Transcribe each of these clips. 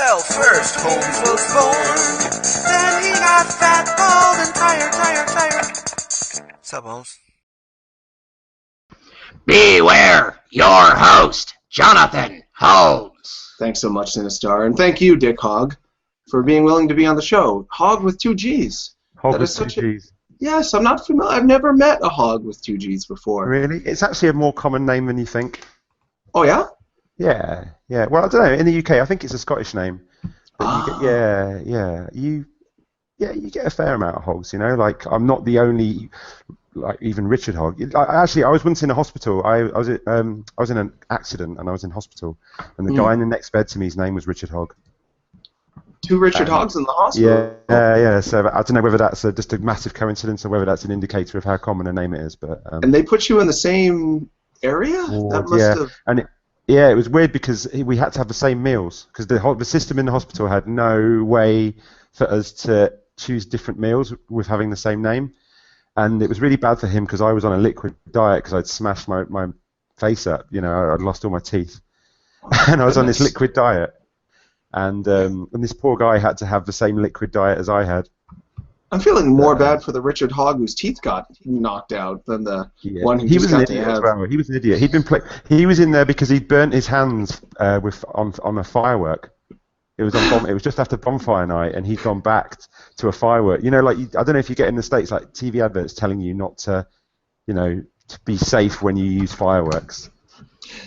Well, first Holmes was born, then he got fat, bald, and tired. Sup, Holmes? Beware your host, Jonathan Holmes. Thanks so much, Sinistar, and thank you, Dick Hogg, for being willing to be on the show. Hogg with 2 G's. Hogg with 2 G's. Yes, I'm not familiar. I've never met a Hogg with 2 G's before. Really? It's actually a more common name than you think. Oh, yeah? Yeah. Well, I don't know. In the UK, I think it's a Scottish name. But you get a fair amount of Hoggs, you know? Like, I'm not the only, like, even Richard Hogg. Actually, I was once in a hospital. I was in an accident, and I was in hospital. And the guy in the next bed to me, his name was Richard Hogg. 2 Richard Hoggs in the hospital? Yeah. So I don't know whether that's just a massive coincidence or whether that's an indicator of how common a name it is. But and they put you in the same area? That must have... And it was weird because we had to have the same meals because the system in the hospital had no way for us to choose different meals with having the same name. And it was really bad for him because I was on a liquid diet because I'd smashed my face up. You know, I'd lost all my teeth. And I was on this liquid diet. And this poor guy had to have the same liquid diet as I had. I'm feeling more bad for the Richard Hogg whose teeth got knocked out than the one who just got to have... Well. He was an idiot. He was in there because he'd burnt his hands on a firework. It was on it was just after bonfire night, and he'd gone back to a firework. You know, like I don't know if you get in the States like TV adverts telling you not to, you know, to be safe when you use fireworks.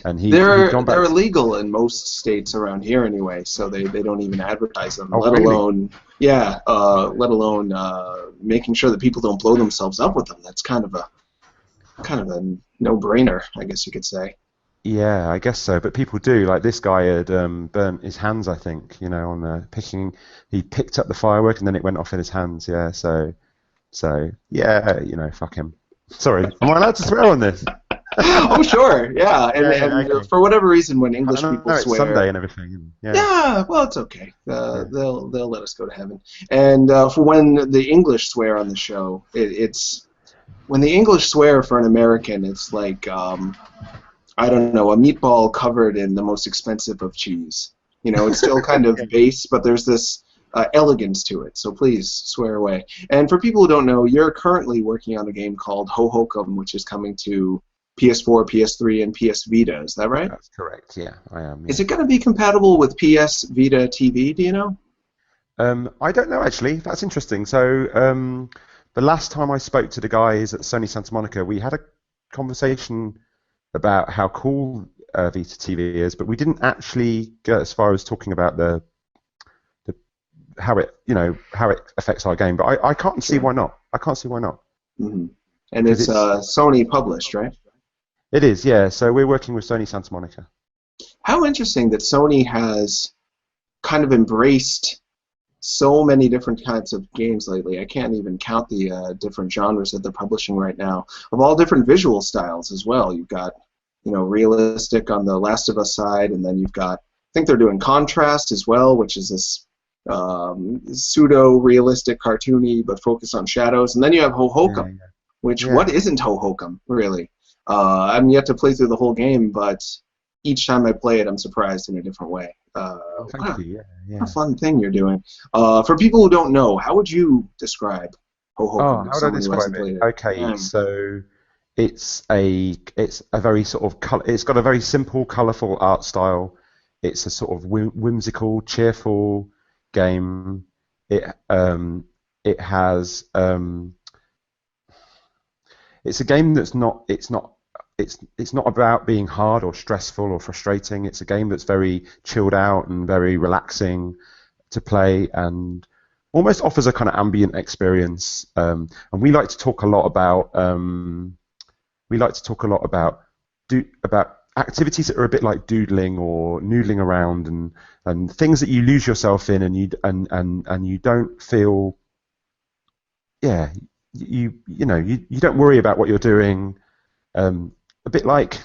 And they're illegal in most states around here anyway, so they don't even advertise them. Oh, let really? alone making sure that people don't blow themselves up with them. That's kind of a no-brainer, I guess you could say. Yeah, I guess so. But people do. Like this guy had burnt his hands, I think. You know, on the picking. He picked up the firework and then it went off in his hands. Yeah. So yeah, you know, fuck him. Sorry, am I allowed to swear on this? Oh, sure, yeah. And for whatever reason, when English people it's swear... Sunday and everything. Yeah, well, it's okay. They'll let us go to heaven. And for when the English swear on the show, it's... When the English swear for an American, it's like, I don't know, a meatball covered in the most expensive of cheese. You know, it's still kind of base, but there's this elegance to it. So please, swear away. And for people who don't know, you're currently working on a game called Hohokum, which is coming to PS4, PS3, and PS Vita. Is that right? That's correct, yeah, I am. Yeah. Is it going to be compatible with PS Vita TV, do you know? I don't know, actually. That's interesting. So the last time I spoke to the guys at Sony Santa Monica, we had a conversation about how cool Vita TV is, but we didn't actually get as far as talking about how it affects our game. But I can't see why not. I can't see why not. Mm-hmm. And it's Sony published, right? It is, yeah. So we're working with Sony Santa Monica. How interesting that Sony has kind of embraced so many different kinds of games lately. I can't even count the different genres that they're publishing right now, of all different visual styles as well. You've got, you know, realistic on the Last of Us side, and then you've got, I think they're doing Contrast as well, which is this pseudo-realistic, cartoony, but focused on shadows. And then you have Hohokum, which, what isn't Hohokum, really? I'm yet to play through the whole game, but each time I play it, I'm surprised in a different way. Thank you. What a fun thing you're doing. For people who don't know, how would you describe Hohokum? How would I describe it? Okay, so it's a very sort of it's got a very simple, colourful art style. It's a sort of whimsical, cheerful game. It has it's a game that's not it's not about being hard or stressful or frustrating. It's a game that's very chilled out and very relaxing to play, and almost offers a kind of ambient experience. And we like to talk a lot about activities that are a bit like doodling or noodling around, and things that you lose yourself in, and you don't feel, you don't worry about what you're doing. A bit like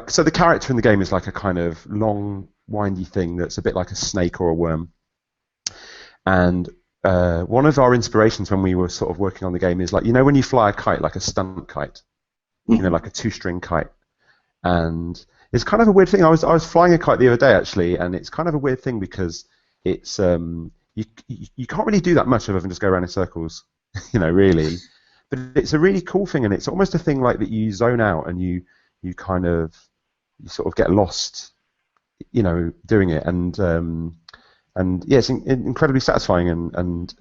so the character in the game is like a kind of long, windy thing that's a bit like a snake or a worm. And one of our inspirations when we were sort of working on the game is, like, you know, when you fly a kite, like a stunt kite, you know, like a 2-string kite. And it's kind of a weird thing. I was flying a kite the other day actually, and it's kind of a weird thing because it's you can't really do that much other than just go around in circles, really. But it's a really cool thing, and it's almost a thing like that you zone out and you sort of get lost, doing it, and yeah, it's incredibly satisfying, and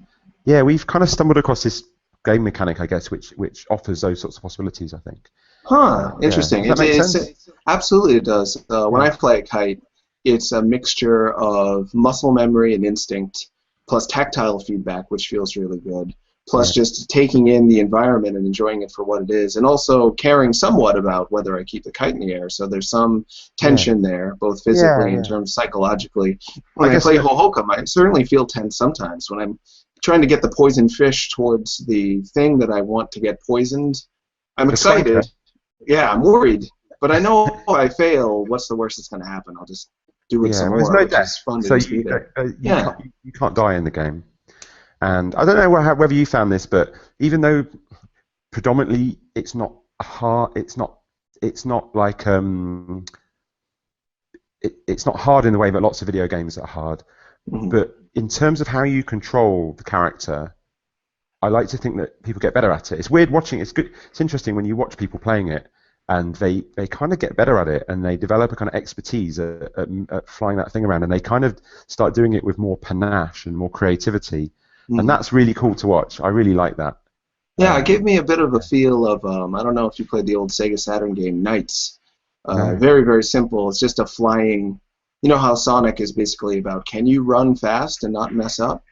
yeah, we've kind of stumbled across this game mechanic, I guess, which offers those sorts of possibilities, I think. Huh, interesting. Yeah. Does that make sense? Absolutely it does. When I play a kite, it's a mixture of muscle memory and instinct, plus tactile feedback, which feels really good, plus just taking in the environment and enjoying it for what it is, and also caring somewhat about whether I keep the kite in the air. So there's some tension there, both physically and in terms psychologically. When I play Hohokum, I certainly feel tense sometimes. When I'm trying to get the poisoned fish towards the thing that I want to get poisoned, I'm excited. Yeah, I'm worried. But I know if I fail, what's the worst that's going to happen? I'll just do it some more. There's no death, so you can't die in the game. And I don't know whether you found this, but even though predominantly it's not hard, it's not like it's not hard in the way that lots of video games are hard. Mm-hmm. But in terms of how you control the character, I like to think that people get better at it. It's weird watching. It's good. It's interesting when you watch people playing it, and they kind of get better at it, and they develop a kind of expertise at flying that thing around, and they kind of start doing it with more panache and more creativity, and that's really cool to watch. I really like that. Yeah, it gave me a bit of a feel of I don't know if you played the old Sega Saturn game Knights. Very, very simple. It's just a flying. You know how Sonic is basically about can you run fast and not mess up?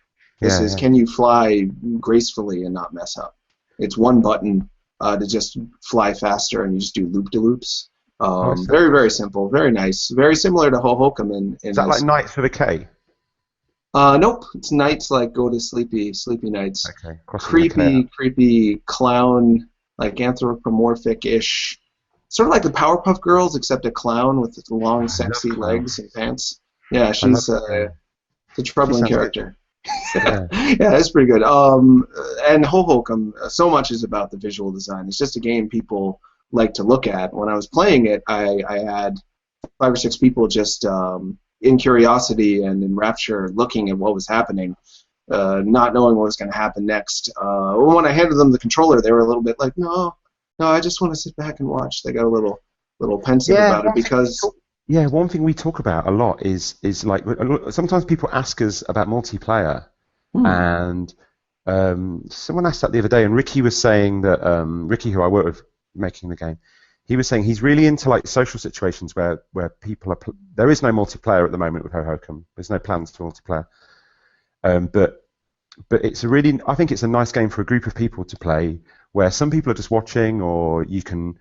This is can you fly gracefully and not mess up? It's one button to just fly faster, and you just do loop-de-loops. Very, very simple, very nice, very similar to Hohokum. Is that like Knights with a K? Nope, it's Knights like go to sleepy nights. Okay. Creepy clown, like anthropomorphic-ish. Sort of like the Powerpuff Girls, except a clown with long, sexy legs and pants. Yeah, she's a troubling character. Yeah, that's pretty good. And Hohokum, so much is about the visual design. It's just a game people like to look at. When I was playing it, I had 5 or 6 people just in curiosity and in rapture looking at what was happening, not knowing what was going to happen next. When I handed them the controller, they were a little bit like, no, I just want to sit back and watch. They got a little pensive about it because... Yeah, one thing we talk about a lot is like sometimes people ask us about multiplayer, and someone asked that the other day, and Ricky was saying that Ricky, who I work with making the game, he was saying he's really into like social situations where people are. There is no multiplayer at the moment with Hohokum. There's no plans for multiplayer, but it's I think it's a nice game for a group of people to play where some people are just watching, or you can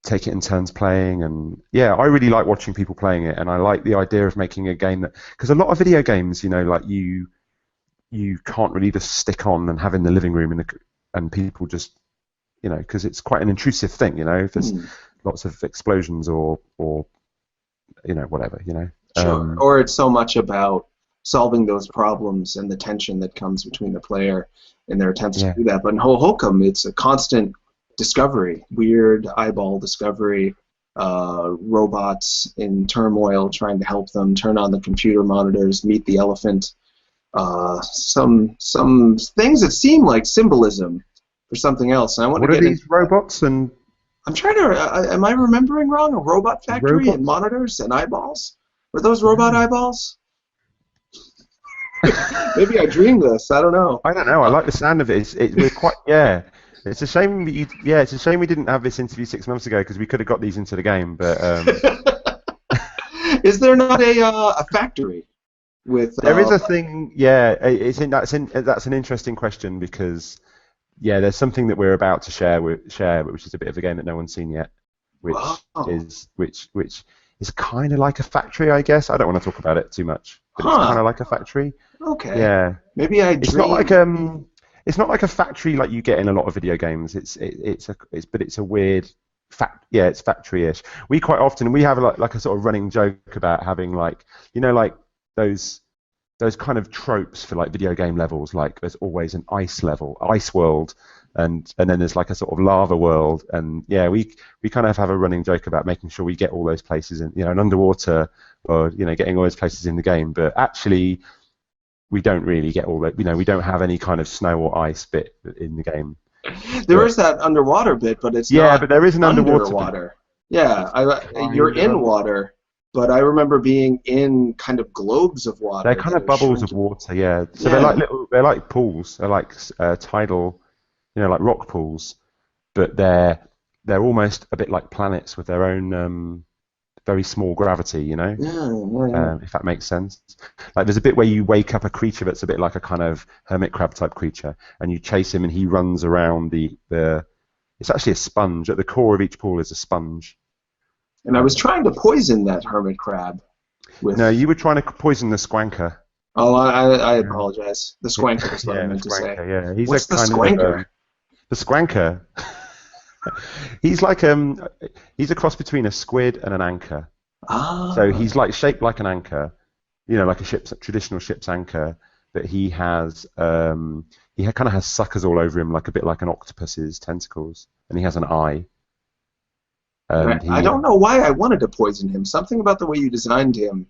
take it in turns playing, and yeah, I really like watching people playing it, and I like the idea of making a game that, because a lot of video games, like you can't really just stick on and have in the living room and people just, because it's quite an intrusive thing, if there's lots of explosions or whatever, Sure. Or it's so much about solving those problems and the tension that comes between the player and their attempts to do that. But in Hohokum, it's a constant discovery, weird eyeball discovery, robots in turmoil trying to help them turn on the computer monitors, meet the elephant. Some things that seem like symbolism for something else. And I want what to are get these robots and? I'm trying to. Am I remembering wrong? A robot factory and monitors and eyeballs? Were those robot eyeballs? Maybe I dreamed this. I don't know. I don't know. I like the sound of it. We're quite It's a shame it's a shame we didn't have this interview 6 months ago, because we could have got these into the game. But is there not a factory with? There is a thing. Yeah, that's an interesting question, because there's something that we're about to share, which is a bit of a game that no one's seen yet, which is kind of like a factory, I guess. I don't want to talk about it too much, but it's kind of like a factory. Okay. Yeah. Maybe It's not like It's not like a factory like you get in a lot of video games. But it's a weird it's factory-ish. We quite often we have like a sort of running joke about having like those those kind of tropes for like video game levels, like there's always an ice level, ice world, and then there's like a sort of lava world, and yeah, we kind of have a running joke about making sure we get all those places in, and underwater, or getting all those places in the game, but actually we don't really get all that. We don't have any kind of snow or ice bit in the game. There is that underwater bit, but it's yeah, not but there is an underwater bit. Yeah, you're in water. But I remember being in kind of globes of water. They're kind of bubbles of water, yeah. So they're like pools. They're like tidal, like rock pools. But they're almost a bit like planets with their own very small gravity, Yeah. If that makes sense. Like there's a bit where you wake up a creature that's a bit like a kind of hermit crab type creature, and you chase him, and he runs around the. It's actually a sponge. At the core of each pool is a sponge. And I was trying to poison that hermit crab. No, you were trying to poison the squanker. Oh, I apologize. The squanker is what I meant to say. Yeah, he's What's the squanker? The squanker. He's like he's a cross between a squid and an anchor. Ah. So he's like shaped like an anchor, like a traditional ship's anchor. But he has kind of has suckers all over him, like a bit like an octopus's tentacles, and he has an eye. I don't know why I wanted to poison him. Something about the way you designed him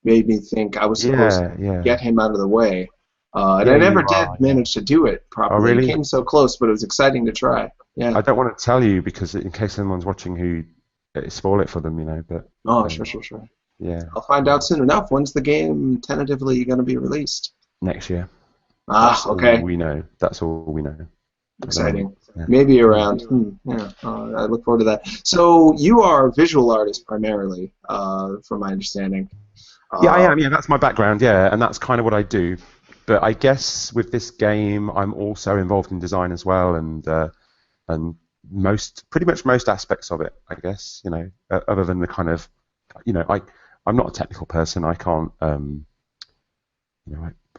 made me think I was supposed to get him out of the way. And I never did manage to do it properly. Oh, really? It came so close, but it was exciting to try. Yeah. I don't want to tell you because in case anyone's watching who spoil it for them, But sure. Yeah. I'll find out soon enough. When's the game tentatively going to be released? Next year. That's okay. All we know. That's all we know. Exciting. Yeah. Maybe around. I look forward to that. So you are a visual artist primarily, from my understanding. Yeah, I am. Yeah, that's my background. Yeah, and that's kind of what I do. But I guess with this game, I'm also involved in design as well, and pretty much most aspects of it. I guess other than the kind of, I'm not a technical person. I can't, I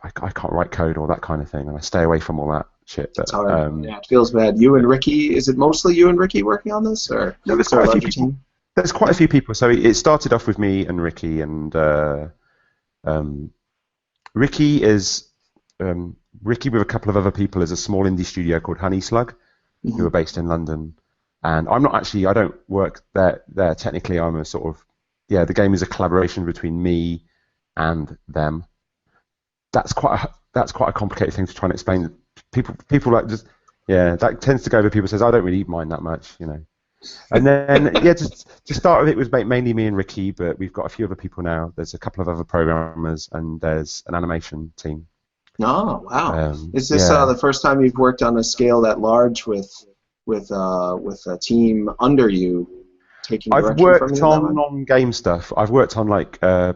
can't write code or that kind of thing, and I stay away from all that shit. But, it feels bad. You and Ricky, is it mostly you and Ricky working on this, or no, there's quite a few people. There's quite a few people. So it started off with me and Ricky, and Ricky is Ricky with a couple of other people is a small indie studio called Honey Slug, who are based in London. And I don't work there technically. I'm a sort of, the game is a collaboration between me and them. That's quite a complicated thing to try and explain. People like just, that tends to go over people says, I don't really mind that much, And then, just to start with, it was mainly me and Ricky, but we've got a few other people now. There's a couple of other programmers, and there's an animation team. Oh, wow. Is this the first time you've worked on a scale that large with a team under you taking direction from you? I've worked on non-game stuff. I've worked on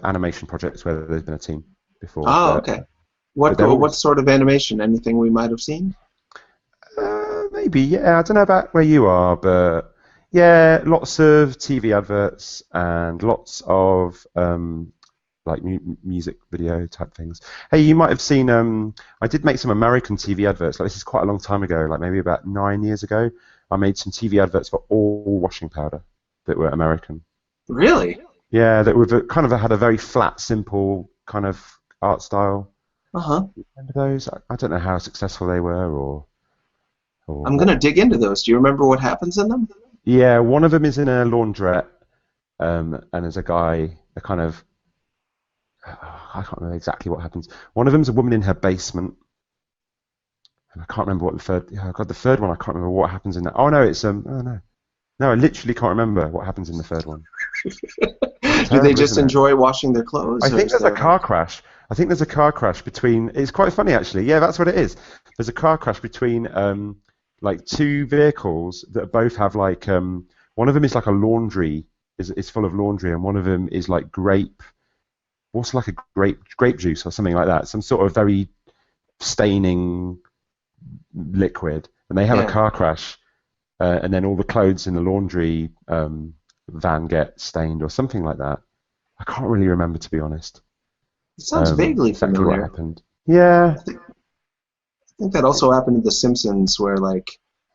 animation projects where there's been a team before. Oh, okay. What sort of animation? Anything we might have seen? Maybe, yeah. I don't know about where you are, but yeah, lots of TV adverts and lots of music video type things. Hey, you might have seen. I did make some American TV adverts. This is quite a long time ago, maybe about 9 years ago. I made some TV adverts for all washing powder that were American. Really? Yeah, that were kind of had a very flat, simple kind of art style. Remember those? I don't know how successful they were, or I'm gonna dig into those. Do you remember what happens in them? Yeah, one of them is in a laundrette, and there's a guy, I can't remember exactly what happens. One of them's a woman in her basement, and I can't remember what the third. Yeah, the third one. I can't remember what happens in that. Oh no, it's oh no, I literally can't remember what happens in the third one. Do they just enjoy washing their clothes? I think there's a car crash. Between. It's quite funny actually. Yeah, that's what it is. There's a car crash between two vehicles that both have one of them is like a laundry, is full of laundry, and one of them is like grape. What's like a grape juice or something like that? Some sort of very staining liquid, and they have a car crash, and then all the clothes in the laundry van get stained or something like that. I can't really remember, to be honest. It sounds vaguely familiar. What happened? Yeah. I think that also happened in The Simpsons, where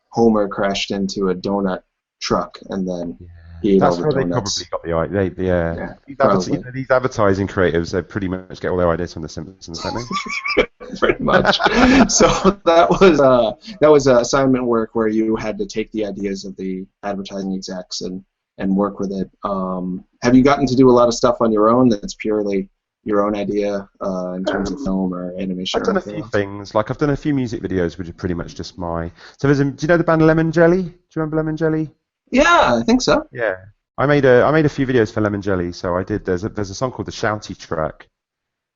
Homer crashed into a donut truck, and then He ate all That's the where they donuts. probably got the idea. Yeah, You probably. know, these advertising creatives, they pretty much get all their ideas from The Simpsons, don't they? Pretty much. So that was assignment work where you had to take the ideas of the advertising execs and work with it. Have you gotten to do a lot of stuff on your own that's purely your own idea in terms of film or animation I've or done a anything few else? things. Like I've done a few music videos, which are pretty much just my. So do you know the band Lemon Jelly? Do you remember Lemon Jelly? Yeah, I think so. Yeah. I made a few videos for Lemon Jelly. So I did. There's a song called the Shouty Track,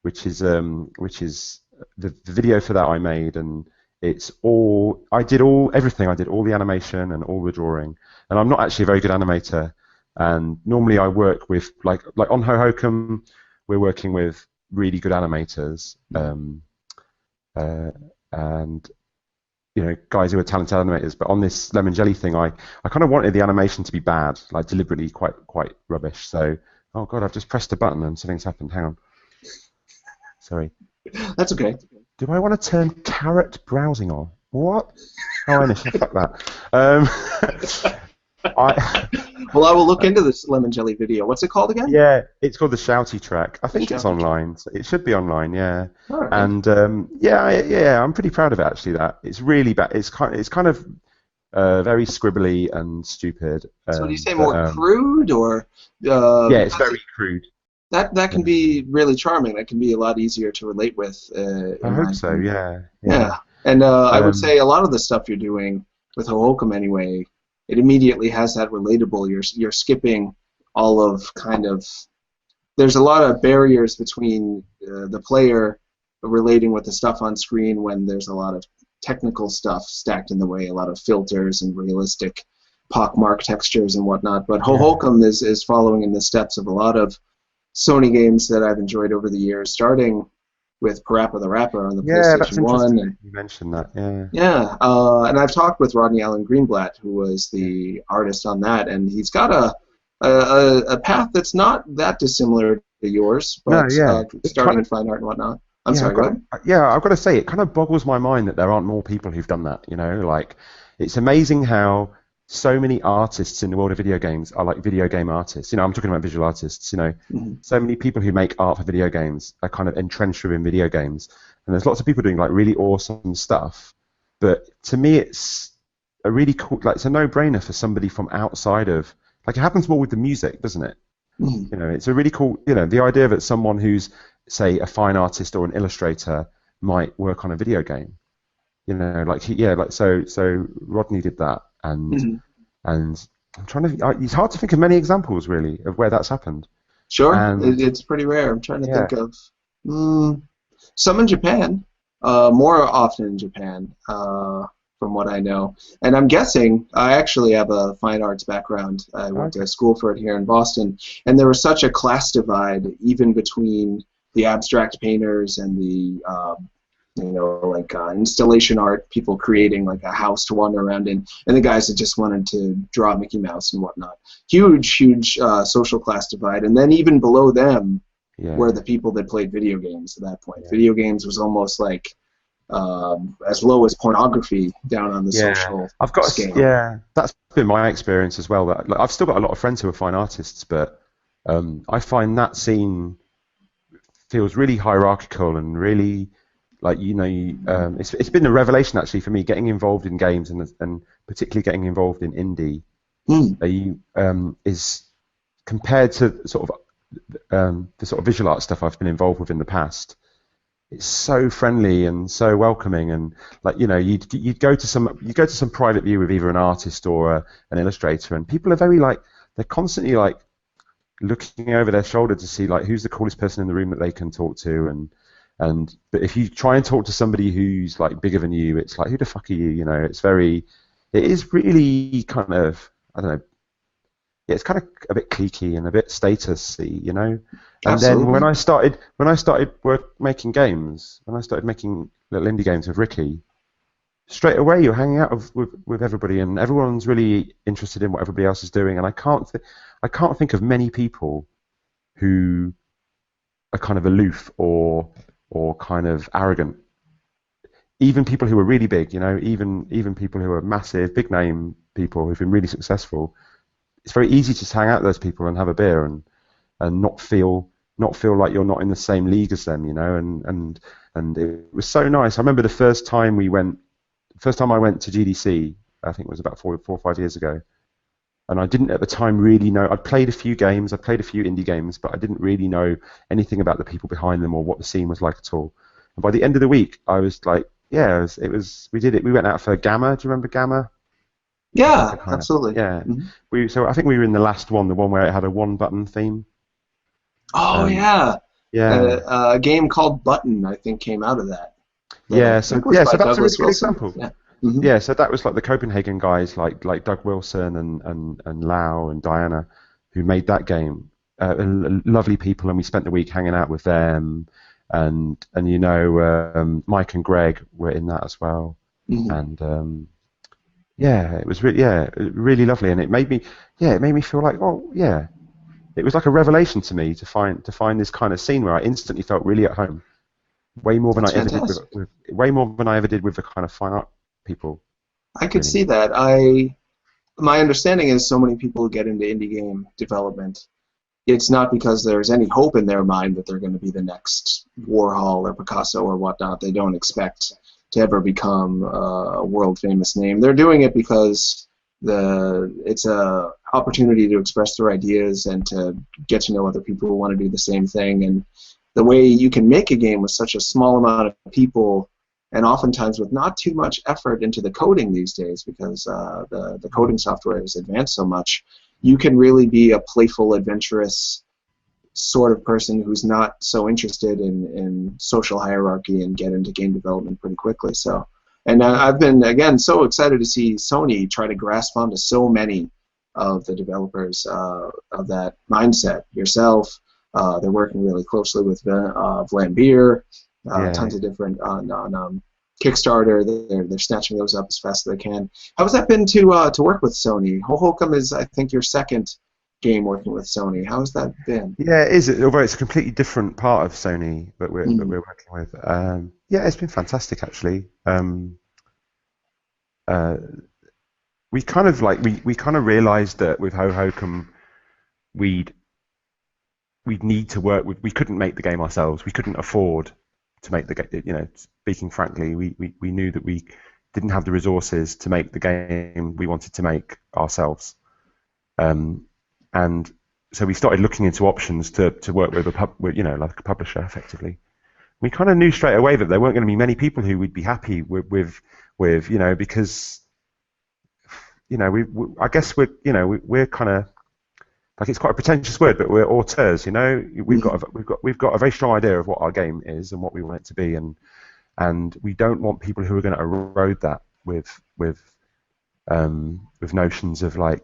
which is the video for that I made, and it's all I did all everything. I did all the animation and all the drawing, and I'm not actually a very good animator. And normally I work with like on Hohokum, we're working with really good animators, uh, and guys who are talented animators. But on this Lemon Jelly thing, I kind of wanted the animation to be bad, like deliberately quite rubbish. So oh god, I've just pressed a button and something's happened. Hang on, sorry. That's okay. Do I want to turn carrot browsing on? What? Oh, I know. Fuck that. I Well, I will look into this lemon jelly video. What's it called again? yeah, it's called the Shouty Track. I think it's Shouty online. So it should be online. Yeah, All right. and I'm pretty proud of it actually. That it's really bad. It's kind of very scribbly and stupid. So do you say but, more crude or yeah, it's very crude. that can be really charming. That can be a lot easier to relate with. I hope so. Yeah. Yeah. And I would Um, say a lot of the stuff you're doing with Hohokum anyway, it immediately has that relatable. You're skipping all of kind of. There's a lot of barriers between the player relating with the stuff on screen when there's a lot of technical stuff stacked in the way, a lot of filters and realistic pockmark textures and whatnot. But Hohokum is following in the steps of a lot of Sony games that I've enjoyed over the years, starting with Parappa the Rapper on the Yeah, that's PlayStation 1. interesting. And, You mentioned that. Yeah. yeah, and I've talked with Rodney Allen Greenblatt, who was the artist on that, and he's got a path that's not that dissimilar to yours, No, but yeah. It starting kind in of, fine art and whatnot. I'm yeah, sorry, go ahead. I've got to say, it kind of boggles my mind that there aren't more people who've done that. Like it's amazing how so many artists in the world of video games are like video game artists. I'm talking about visual artists. Mhm. So many people who make art for video games are kind of entrenched within video games, and there's lots of people doing like really awesome stuff. But to me, it's a really cool, like it's a no-brainer for somebody from outside of, like it happens more with the music, doesn't it? Mhm. It's a really cool, the idea that someone who's, say, a fine artist or an illustrator might work on a video game. So Rodney did that, and Mhm. and I'm trying to. It's hard to think of many examples really of where that's happened. Sure, And it's pretty rare. I'm trying to yeah, think of some in Japan, more often in Japan, from what I know. And I'm guessing, I actually have a fine arts background. I went to school for it here in Boston, and there was such a class divide even between the abstract painters and the installation art, people creating like a house to wander around in, and the guys that just wanted to draw Mickey Mouse and whatnot. Huge social class divide. And then even below them were the people that played video games at that point. Yeah. Video games was almost like as low as pornography down on the social scale. Yeah, that's been my experience as well. That I've still got a lot of friends who are fine artists, but I find that scene feels really hierarchical and really it's been a revelation actually for me getting involved in games and particularly getting involved in indie. Is compared to sort of the sort of visual art stuff I've been involved with in the past. It's so friendly and so welcoming, and you'd go to some private view with either an artist or an illustrator, and people are very they're constantly looking over their shoulder to see who's the coolest person in the room that they can talk to, but if you try and talk to somebody who's bigger than you, it's who the fuck are you? It is really kind of, I don't know. Yeah, it's kind of a bit cliquey and a bit statusy, And Absolutely. then when I started making games, when I started making little indie games with Ricky, straight away you're hanging out with everybody, and everyone's really interested in what everybody else is doing. And I can't think of many people who are kind of aloof or kind of arrogant. Even people who are really big, even people who are massive, big name people who've been really successful. it's very easy to just hang out with those people and have a beer and not feel like you're not in the same league as them, you know, and it was so nice. I remember the first time I went to GDC, I think it was about 4 or 5 years ago, and I didn't at the time really know. I'd played a few games, I played a few indie games, but I didn't really know anything about the people behind them or what the scene was like at all. And by the end of the week, I was like, yeah, we did it. We went out for Gamma. Do you remember Gamma? Yeah, absolutely. Yeah. Mm-hmm. So I think we were in the last one, the one where it had a one-button theme. Oh, yeah. Yeah. A game called Button, I think, came out of that. So that's a really good example. Yeah. Mm-hmm. Yeah, so that was like the Copenhagen guys, like Doug Wilson and Lau and Diana, who made that game. Lovely people, and we spent the week hanging out with them, and you know, Mike and Greg were in that as well, and it was really lovely, and it made me feel like, oh yeah, it was like a revelation to me to find this kind of scene where I instantly felt really at home, way more than I ever did with the kind of fine art people. I could see that. My understanding is so many people who get into indie game development, it's not because there's any hope in their mind that they're going to be the next Warhol or Picasso or whatnot. They don't expect to ever become a world famous name. They're doing it because it's a opportunity to express their ideas and to get to know other people who want to do the same thing. And the way you can make a game with such a small amount of people, and oftentimes with not too much effort into the coding these days, because the coding software has advanced so much, you can really be a playful, adventurous sort of person who's not so interested in social hierarchy and get into game development pretty quickly. So, and I've been, again, so excited to see Sony try to grasp onto so many of the developers of that mindset. Yourself, they're working really closely with Vlambeer, tons of different on Kickstarter. They're snatching those up as fast as they can. How has that been to work with Sony? Hohokum is, I think, your second game working with Sony. How has that been? Yeah, it is. Although it's a completely different part of Sony that we're working with. Yeah, it's been fantastic actually. We kind of realised that with Hohokum, we'd need to work with. We couldn't make the game ourselves. We couldn't afford to make the game. You know, speaking frankly, we knew that we didn't have the resources to make the game we wanted to make ourselves. And so we started looking into options to work with like a publisher effectively. We kind of knew straight away that there weren't going to be many people who would be happy with because I guess we're kind of, like, it's quite a pretentious word, but we're auteurs. We've got a very strong idea of what our game is and what we want it to be, and we don't want people who are going to erode that with notions of like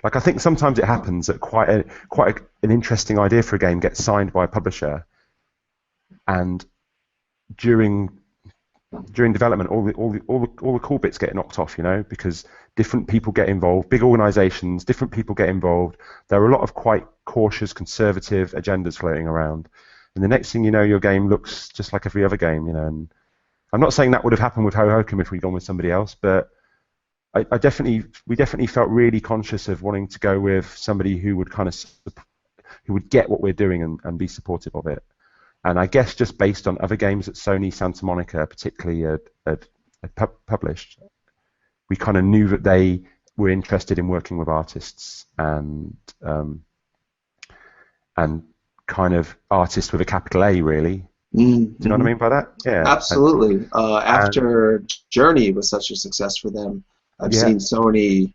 I think sometimes it happens that quite an interesting idea for a game gets signed by a publisher, and during development, all the cool bits get knocked off, because different people get involved, big organisations, different people get involved. There are a lot of quite cautious, conservative agendas floating around, and the next thing you know, your game looks just like every other game, And I'm not saying that would have happened with Hohokum if we'd gone with somebody else, but we definitely felt really conscious of wanting to go with somebody who would who would get what we're doing and be supportive of it. And I guess just based on other games that Sony Santa Monica particularly had published, we kind of knew that they were interested in working with artists and kind of artists with a capital A, really. Mm-hmm. Do you know what I mean by that? Yeah. Absolutely. After Journey was such a success for them, I've seen Sony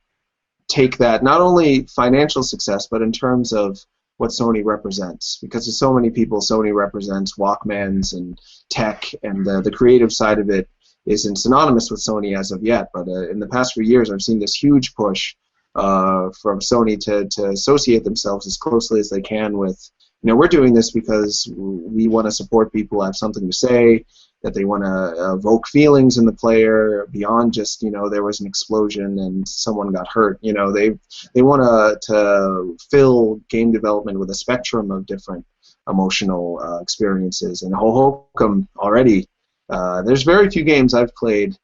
take that, not only financial success, but in terms of what Sony represents. Because there's so many people, Sony represents Walkmans and tech, and the creative side of it isn't synonymous with Sony as of yet. But in the past few years, I've seen this huge push from Sony to associate themselves as closely as they can with, we're doing this because we want to support people who have something to say, that they want to evoke feelings in the player beyond just, there was an explosion and someone got hurt. They want to fill game development with a spectrum of different emotional experiences. And Hohokum already, there's very few games I've played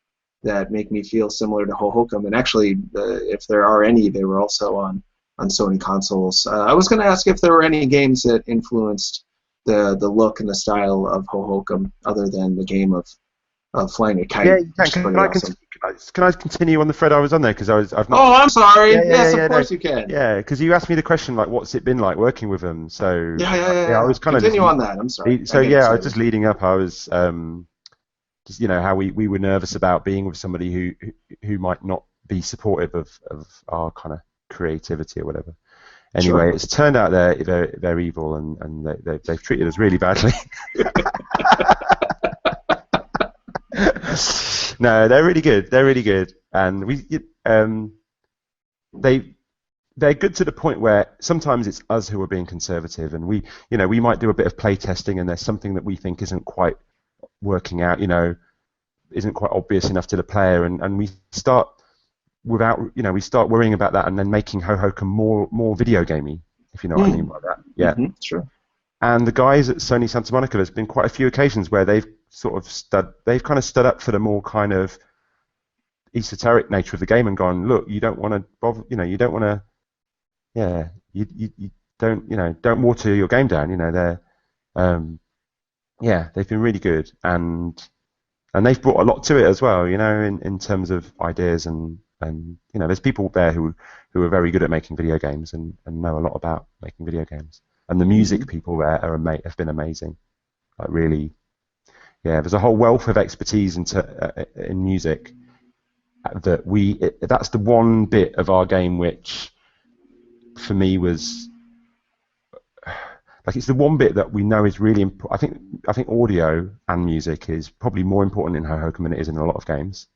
that make me feel similar to Hohokum. And actually, if there are any, they were also on on Sony consoles. I was going to ask if there were any games that influenced the look and the style of Hohokum other than the game of flying a kite. Yeah, you can. Which is pretty awesome. Can I continue on the thread I was on there? Because I've not. Oh, I'm sorry. Yeah, Yes, of no. course you can. Yeah, because you asked me the question like, what's it been like working with them? So Yeah. I was kind Continue of on that. I'm sorry. So I was just leading up. I was just how we were nervous about being with somebody who might not be supportive of our kind of creativity or whatever. Anyway, Sure. It's turned out they're evil and they've treated us really badly. No, they're really good. They're really good, and they're good to the point where sometimes it's us who are being conservative, and we might do a bit of play testing, and there's something that we think isn't quite working out, isn't quite obvious enough to the player, and we start worrying about that, and then making Hohokum more video gamey, if you know what I mean by that. Yeah, sure. And the guys at Sony Santa Monica, there's been quite a few occasions where they've kind of stood up for the more kind of esoteric nature of the game and gone, look, you don't want to bother, you don't want to, you don't water your game down, they've been really good, and they've brought a lot to it as well, in terms of ideas and there's people there who are very good at making video games and know a lot about making video games, and the music people there have been amazing, like really. Yeah, there's a whole wealth of expertise in music that's the one bit of our game which, for me, was like it's the one bit that we know is really important. I think audio and music is probably more important in Hohokum than it is in a lot of games.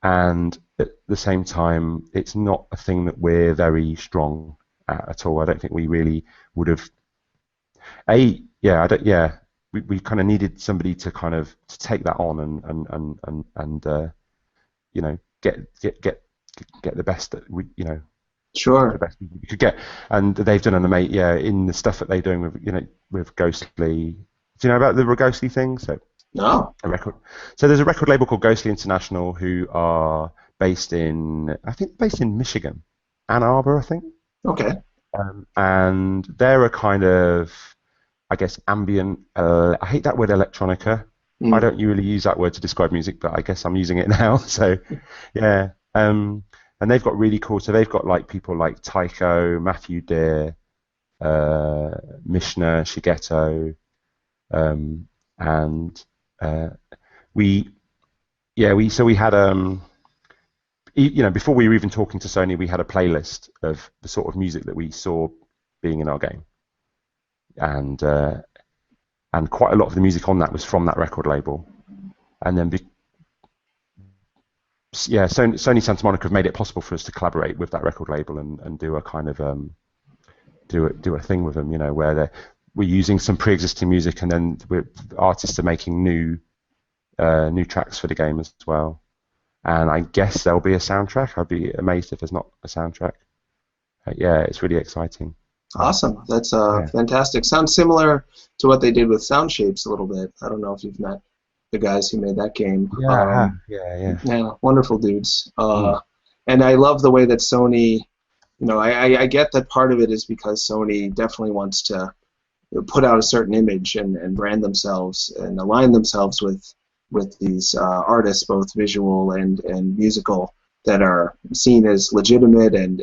And at the same time, it's not a thing that we're very strong at all. I don't think we really would have. We kind of needed somebody to kind of take that on and get the best that we Sure. the best we could get, and they've done an amazing in the stuff that they're doing with Ghostly. Do you know about the Ghostly thing? No. So there's a record label called Ghostly International who are based in Michigan, Ann Arbor, I think. Okay. And they're a kind of, I guess, ambient. I hate that word, electronica. I don't really use that word to describe music, but I guess I'm using it now. So, yeah. And they've got really cool. So they've got like people like Tycho, Matthew Deere, Mishna, Shigeto, and we had before we were even talking to Sony, we had a playlist of the sort of music that we saw being in our game, and quite a lot of the music on that was from that record label, and then Sony Santa Monica have made it possible for us to collaborate with that record label and do a kind of do a thing with them, where we're using some pre-existing music, and then artists are making new tracks for the game as well. And I guess there'll be a soundtrack. I'd be amazed if there's not a soundtrack. It's really exciting. Awesome. That's fantastic. Sounds similar to what they did with Sound Shapes a little bit. I don't know if you've met the guys who made that game. Yeah, wonderful dudes. And I love the way that Sony, I get that part of it is because Sony definitely wants to put out a certain image and brand themselves and align themselves with these artists, both visual and musical, that are seen as legitimate and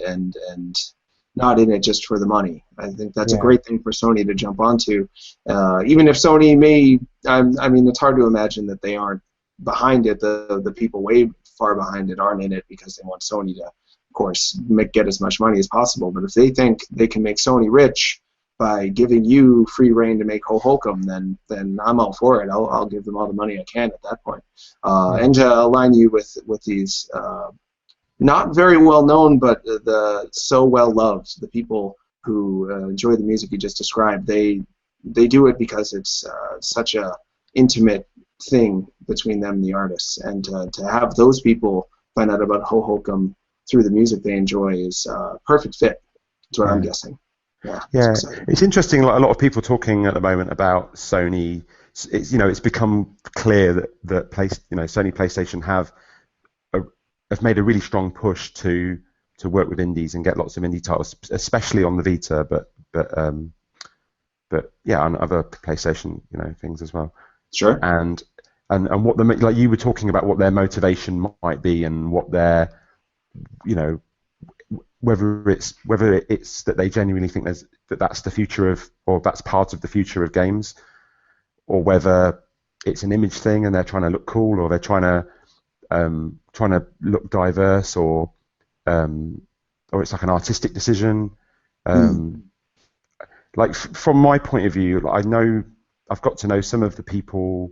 not in it just for the money. I think that's a great thing for Sony to jump onto. Even if Sony may, it's hard to imagine that they aren't behind it. The people way far behind it aren't in it because they want Sony to, of course, get as much money as possible. But if they think they can make Sony rich by giving you free reign to make Hohokum, then I'm all for it. I'll give them all the money I can at that point. And to align you with these not very well known, but the so well loved, the people who enjoy the music you just described, they do it because it's such a intimate thing between them and the artists, and to have those people find out about Hohokum through the music they enjoy is a perfect fit. That's what I'm guessing. It's interesting. Like, a lot of people talking at the moment about Sony. It's become clear that Sony PlayStation have made a really strong push to to work with indies and get lots of indie titles, especially on the Vita, but yeah, on other PlayStation things as well. Sure. And what like you were talking about what their motivation might be and what their whether it's that they genuinely think that's the future of, or that's part of the future of games, or whether it's an image thing and they're trying to look cool, or they're trying to look diverse, or it's like an artistic decision. Like from my point of view, I've got to know some of the people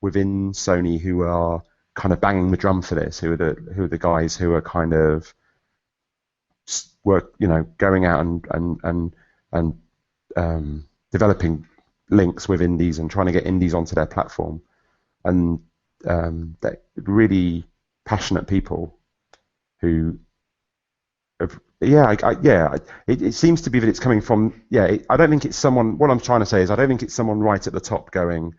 within Sony who are kind of banging the drum for this, who are the guys who are kind of going out and developing links with indies and trying to get indies onto their platform, and they're really passionate people who it seems to be that it's coming from I don't think it's someone. What I'm trying to say is I don't think it's someone right at the top going,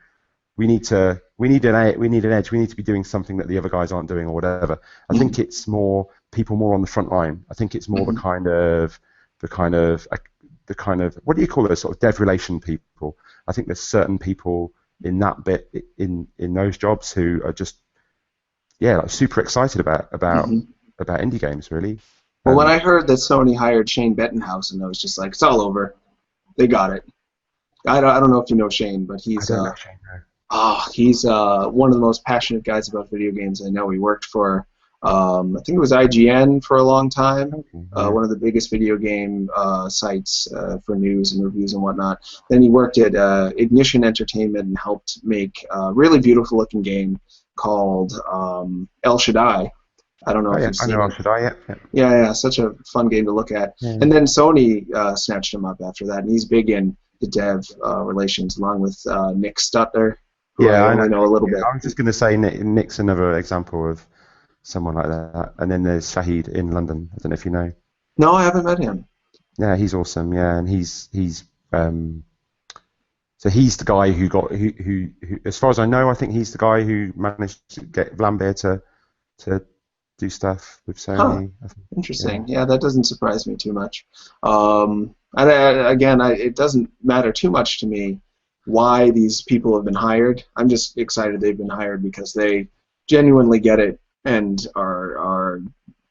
we need an edge, we need to be doing something that the other guys aren't doing, or whatever. I think it's more people more on the front line. I think it's more the kind of what do you call those sort of dev relation people? I think there's certain people in that bit in those jobs who are just like super excited about indie games, really. Well, when I heard that Sony hired Shane Bettenhausen, I was just like, it's all over. They got it. I don't know if you know Shane, but he's I don't know Shane, no. He's one of the most passionate guys about video games I know. He worked for I think it was IGN for a long time, one of the biggest video game sites for news and reviews and whatnot. Then he worked at Ignition Entertainment and helped make a really beautiful looking game called El Shaddai. I don't know if you've seen it. I know El Shaddai, yeah, such a fun game to look at. Yeah. And then Sony snatched him up after that, and he's big in the dev relations, along with Nick Stutler, who I only know a little bit. I was just going to say Nick's another example of someone like that. And then there's Shahid in London. I don't know if you know. No, I haven't met him. Yeah, he's awesome. Yeah, and he's so he's the guy who as far as I know, I think he's the guy who managed to get Vlambeer to do stuff with Sony. Huh. Interesting. Yeah, that doesn't surprise me too much. It doesn't matter too much to me why these people have been hired. I'm just excited they've been hired because they genuinely get it and are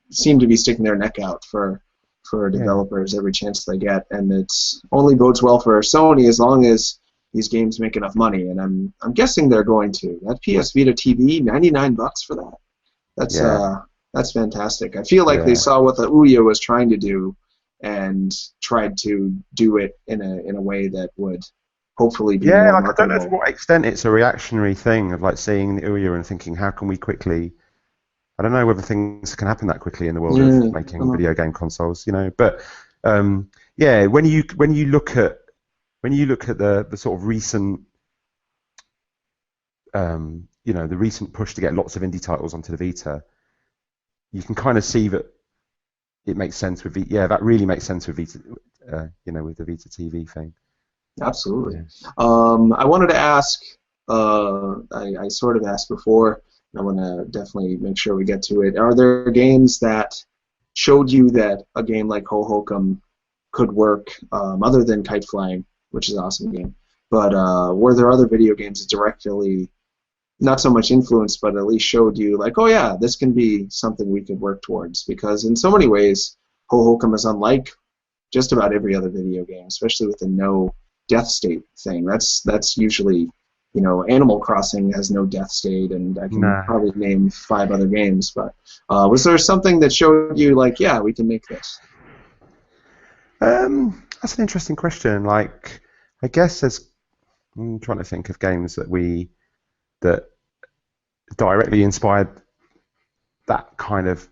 seem to be sticking their neck out for developers every chance they get, and it's only bodes well for Sony as long as these games make enough money, and I'm guessing they're going to. That PS Vita TV, $99 for that. That's fantastic. I feel like they saw what the Ouya was trying to do and tried to do it in a way that would hopefully be more marketable. I don't know to what extent it's a reactionary thing of like seeing the Ouya and thinking, how can we quickly? I don't know whether things can happen that quickly in the world of making video game consoles, But when you look at the sort of recent, the recent push to get lots of indie titles onto the Vita, you can kind of see that it makes sense with that really makes sense with Vita, with the Vita TV thing. Absolutely. Yeah. I wanted to ask. I sort of asked before. I want to definitely make sure we get to it. Are there games that showed you that a game like Hohokum could work, other than Kite Flying, which is an awesome game? But were there other video games that directly, not so much influenced, but at least showed you, like, oh yeah, this can be something we could work towards? Because in so many ways, Hohokum is unlike just about every other video game, especially with the no death state thing. That's usually, Animal Crossing has no death state, and I can probably name 5 other games. But was there something that showed you, like, yeah, we can make this? That's an interesting question. Like, I guess I'm trying to think of games that directly inspired that kind of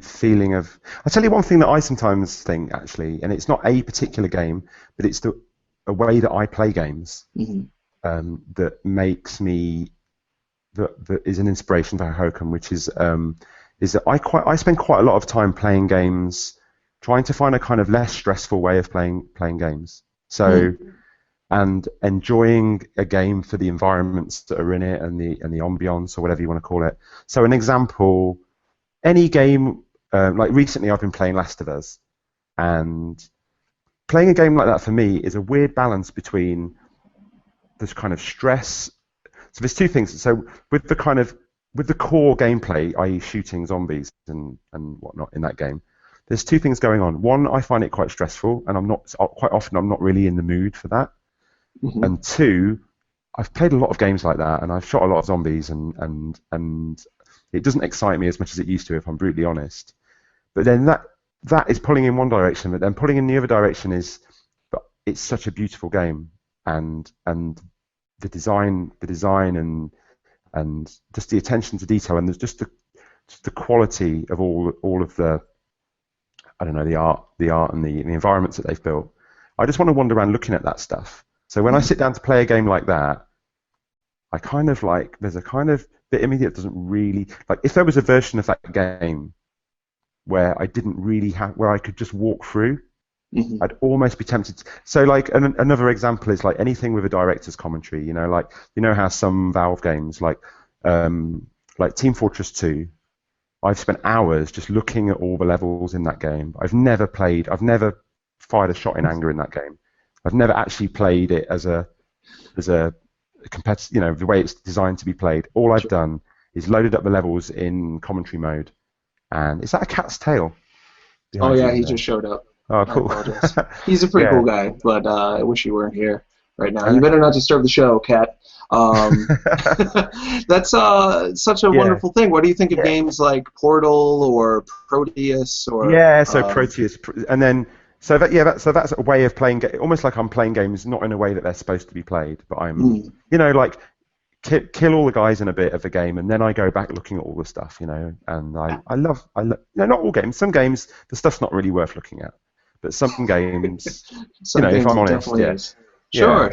feeling of. I'll tell you one thing that I sometimes think, actually, and it's not a particular game, but it's a way that I play games that makes me that is an inspiration for Hohokum, which is that I spend quite a lot of time playing games, trying to find a kind of less stressful way of playing games. So. And enjoying a game for the environments that are in it and the ambience, or whatever you want to call it. So an example, any game like recently I've been playing Last of Us, and playing a game like that for me is a weird balance between this kind of stress. So there's two things. So with the core gameplay, i.e. shooting zombies and whatnot in that game, there's two things going on. One, I find it quite stressful, and quite often I'm not really in the mood for that. Mm-hmm. And two, I've played a lot of games like that, and I've shot a lot of zombies, and it doesn't excite me as much as it used to, if I'm brutally honest. But then that is pulling in one direction, but then pulling in the other direction but it's such a beautiful game, and the design and just the attention to detail, and there's just the quality of all of the, I don't know, the art and the environments that they've built. I just want to wander around looking at that stuff. So when I sit down to play a game like that, I kind of like, there's a kind of bit in me that doesn't really, like, if there was a version of that game where I didn't really where I could just walk through, Mm-hmm. I'd almost be tempted to. So like another example is like anything with a director's commentary, like, how some Valve games, like Team Fortress 2, I've spent hours just looking at all the levels in that game. I've never fired a shot in anger in that game. I've never actually played it as a competitive, the way it's designed to be played. All I've done is loaded up the levels in commentary mode. And is that a cat's tail? Oh yeah, he just showed up. Oh, cool. He's a pretty cool guy, but I wish he weren't here right now. You better not disturb the show, Cat. That's such a wonderful thing. What do you think of games like Portal or Proteus or? Yeah, so Proteus, and then so that's a way of playing, almost like I'm playing games not in a way that they're supposed to be played, but I'm like kill all the guys in a bit of the game, and then I go back looking at all the stuff, and I love not all games. Some games the stuff's not really worth looking at, but some games, if I'm honest, Sure.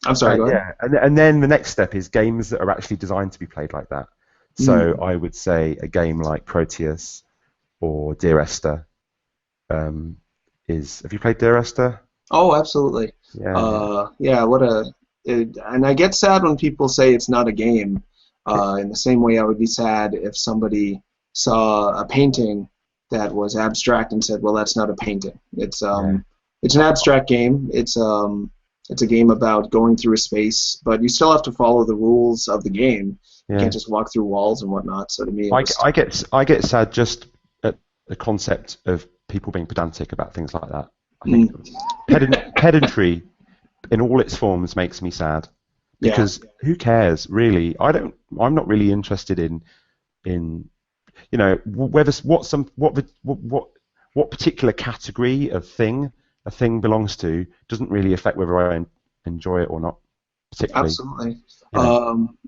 I'm sorry, go ahead. Yeah, and then the next step is games that are actually designed to be played like that. So I would say a game like Proteus or Dear Esther have you played Dear Esther? Oh, absolutely. And I get sad when people say it's not a game. In the same way I would be sad if somebody saw a painting that was abstract and said, well, that's not a painting. It's an abstract game. It's a game about going through a space, but you still have to follow the rules of the game. You can't just walk through walls and whatnot. So to me, I get sad just at the concept of people being pedantic about things like that. I think pedantry in all its forms makes me sad, because who cares really? I'm not really interested in whether what particular category of thing a thing belongs to doesn't really affect whether I enjoy it or not. Particularly. Absolutely.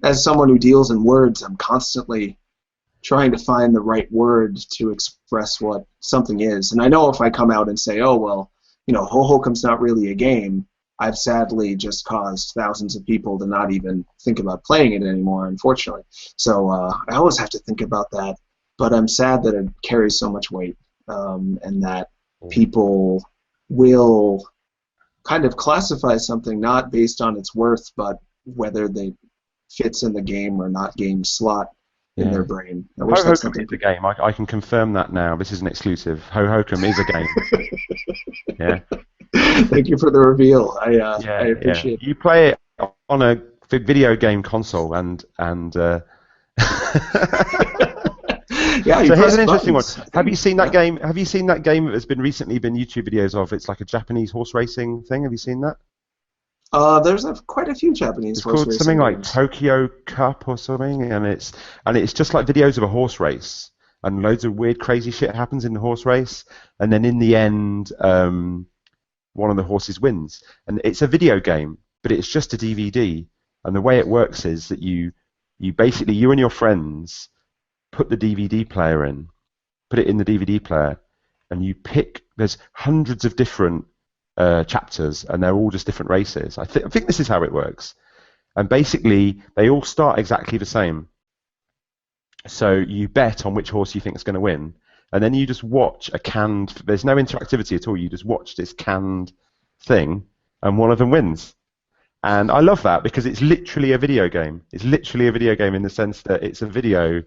As someone who deals in words, I'm constantly trying to find the right word to express what something is. And I know if I come out and say, oh, well, Hohokum's not really a game, I've sadly just caused thousands of people to not even think about playing it anymore, unfortunately. So I always have to think about that. But I'm sad that it carries so much weight, and that people will kind of classify something not based on its worth, but whether they fits in the game or not game slot in their brain. Hohokum is a game. I can confirm that now. This is an exclusive. Hohokum is a game. Yeah. Thank you for the reveal. I appreciate it. You play it on a video game console, and Yeah, so here's an interesting one. Have you seen that game? Have you seen that game that has been recently been YouTube videos of? It's like a Japanese horse racing thing. Have you seen that? There's quite a few Japanese horse racing. It's called something like Tokyo Cup or something, and it's just like videos of a horse race, and loads of weird, crazy shit happens in the horse race, and then in the end, one of the horses wins, and it's a video game, but it's just a DVD, and the way it works is that you basically, you and your friends put the DVD player in, put it in the DVD player, and you pick, there's hundreds of different chapters, and they're all just different races. I think this is how it works. And basically, they all start exactly the same. So you bet on which horse you think is going to win, and then you just watch a canned, there's no interactivity at all, you just watch this canned thing, and one of them wins. And I love that, because it's literally a video game. It's literally a video game in the sense that it's a video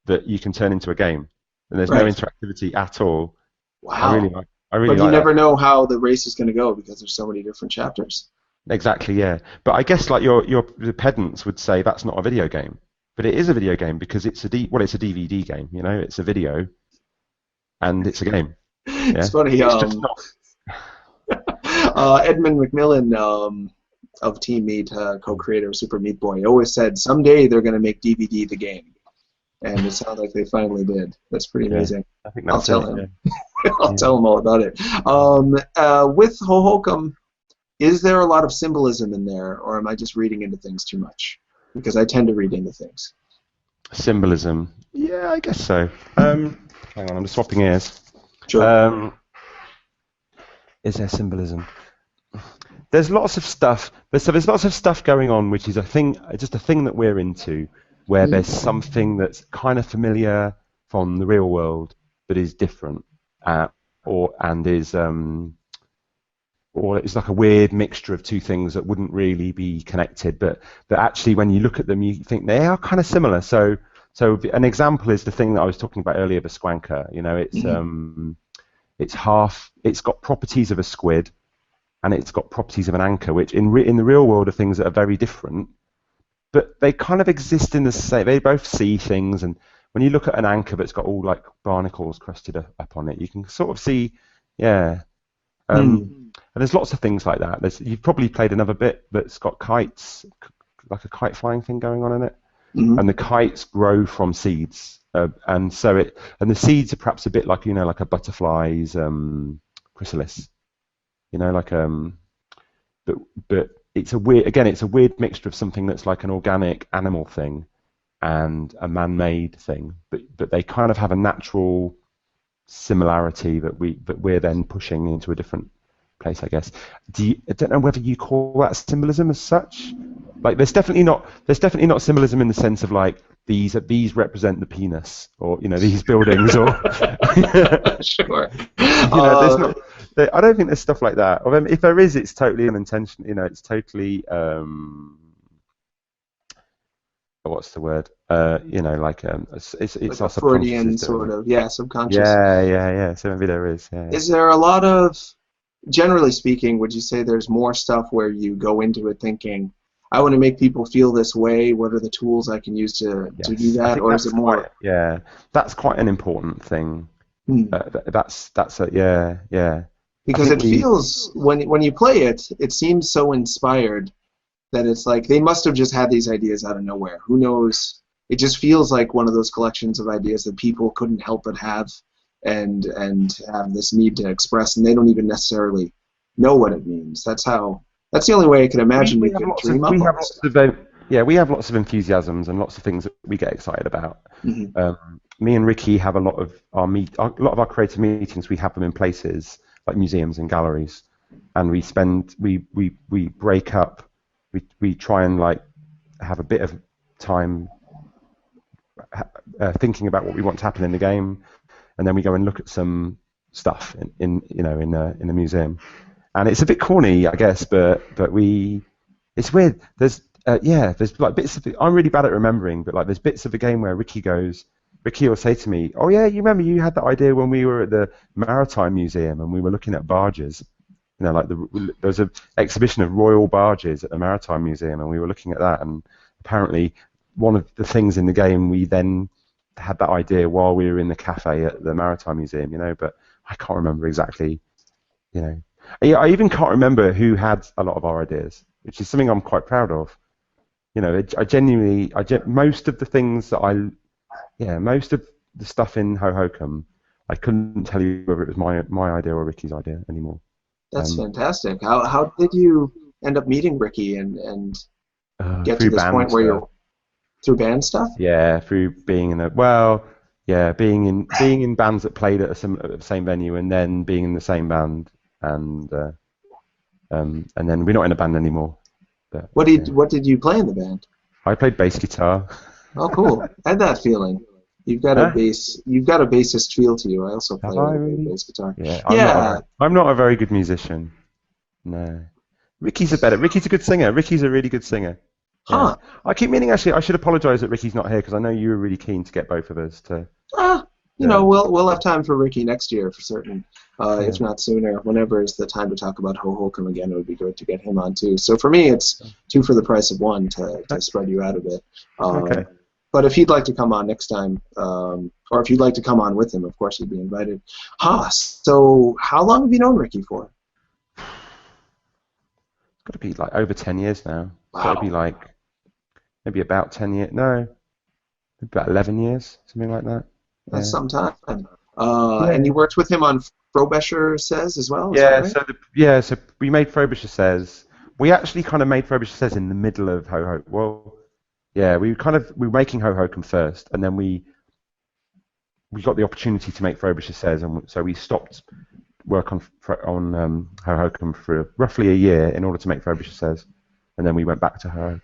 that you can turn into a game, and there's no Right. interactivity at all. Wow. I really like But you that. never know how the race is going to go because there's so many different chapters. Exactly, yeah. But I guess like the pedants would say that's not a video game, but it is a video game because it's it's a DVD game. You know, it's a video, and it's a game. Yeah? It's funny. It's just not. Edmund McMillan of Team Meat, co-creator of Super Meat Boy, always said someday they're going to make DVD the game, and it sounds like they finally did. That's pretty amazing. I think I'll that's tell him. I'll tell him all about it. With Hohokum, is there a lot of symbolism in there, or am I just reading into things too much? Because I tend to read into things. Symbolism. Yeah, I guess so. Hang on, I'm just swapping ears. Sure. Is there symbolism? There's lots of stuff. There's lots of stuff going on, which is just a thing that we're into, where there's something that's kind of familiar from the real world, but is different, or it's like a weird mixture of two things that wouldn't really be connected, but actually when you look at them, you think they are kind of similar. So an example is the thing that I was talking about earlier, the squanker. You know, it's got properties of a squid, and it's got properties of an anchor, which in the real world are things that are very different, but they kind of exist in the same. They both see things, and when you look at an anchor that's got all like barnacles crusted up on it, you can sort of see, yeah. And there's lots of things like that. You've probably played another bit that's got kites, like a kite flying thing going on in it, and the kites grow from seeds, and the seeds are perhaps a bit like like a butterfly's chrysalis, but it's a weird mixture of something that's like an organic animal thing and a man-made thing, but they kind of have a natural similarity that we're then pushing into a different place, I guess. I don't know whether you call that symbolism as such. Like, there's definitely not symbolism in the sense of like these represent the penis, or these buildings, or Sure. there's not. I don't think there's stuff like that. Or if there is, it's totally unintentional. It's totally what's the word? It's like our a Freudian subconscious, sort of, subconscious. Yeah. So maybe there is. Yeah. Is there a lot of, generally speaking, would you say there's more stuff where you go into it thinking, I want to make people feel this way, what are the tools I can use to do that, or is it more? That's quite an important thing. Because it feels, when you play it, it seems so inspired that it's like they must have just had these ideas out of nowhere. Who knows? It just feels like one of those collections of ideas that people couldn't help but have and have this need to express, and they don't even necessarily know what it means. That's the only way I can imagine we could dream up on this. We have lots of enthusiasms and lots of things that we get excited about. Me and Ricky have a lot of our creative meetings. We have them in places like museums and galleries, and we break up. We try and like have a bit of time thinking about what we want to happen in the game, and then we go and look at some stuff in the museum. And it's a bit corny, I guess, but it's weird. There's like bits of it. I'm really bad at remembering, but like there's bits of the game where Ricky will say to me, "Oh yeah, you remember you had that idea when we were at the Maritime Museum and we were looking at barges. Like there was an exhibition of royal barges at the Maritime Museum, and we were looking at that. And apparently, one of the things in the game, we then had that idea while we were in the cafe at the Maritime Museum. But I can't remember exactly. I even can't remember who had a lot of our ideas, which is something I'm quite proud of. Most of the things that most of the stuff in Hohokum, I couldn't tell you whether it was my idea or Ricky's idea anymore. That's fantastic. How did you end up meeting Ricky and get to this point where you're through band stuff? Yeah, through being being in bands that played at the same venue, and then being in the same band, and then we're not in a band anymore. But, what did you play in the band? I played bass guitar. Oh, cool! I had that feeling. You've got a bassist feel to you. I also play bass guitar. Yeah. I'm not a very good musician. No. Ricky's a good singer. Ricky's a really good singer. Huh. I keep meaning actually I should apologise that Ricky's not here because I know you were really keen to get both of us to. You know, we'll have time for Ricky next year for certain, if not sooner. Whenever is the time to talk about Hohokum again, it would be great to get him on too. So for me, it's 2 for the price of 1 to spread you out a bit. Okay. But if he'd like to come on next time, or if you'd like to come on with him, of course you'd be invited. So how long have you known Ricky for? It's got to be like over 10 years now. Wow. Got to be like maybe about 10 years. No, about 11 years, something like that. That's some time. And you worked with him on Frobisher Says as well? So we made Frobisher Says. We actually kind of made Frobisher Says in the middle of Hohokum. Well, yeah, we were making Hohokum first, and then we got the opportunity to make Frobisher Says, and so we stopped work on Hohokum for roughly a year in order to make Frobisher Says, and then we went back to Hohokum.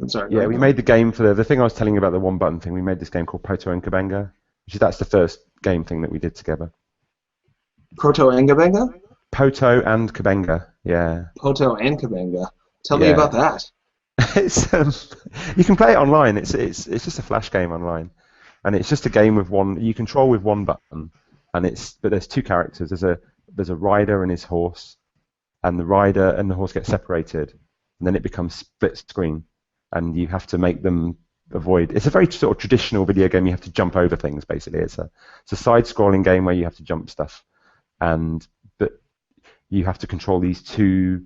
I'm sorry. Yeah, we made the game for the thing I was telling you about, the one button thing. We made this game called Poto and Kabenga, that's the first game thing that we did together. Proto and Kabenga? Poto and Kabenga, yeah. Poto and Kabenga. Tell me about that. It's you can play it online. It's just a flash game online, and it's just a game with you control with one button, but there's 2 characters. There's a rider and his horse, and the rider and the horse get separated, and then it becomes split screen, and you have to make them avoid. It's a very sort of traditional video game. You have to jump over things basically. It's a side-scrolling game where you have to jump stuff, but you have to control these 2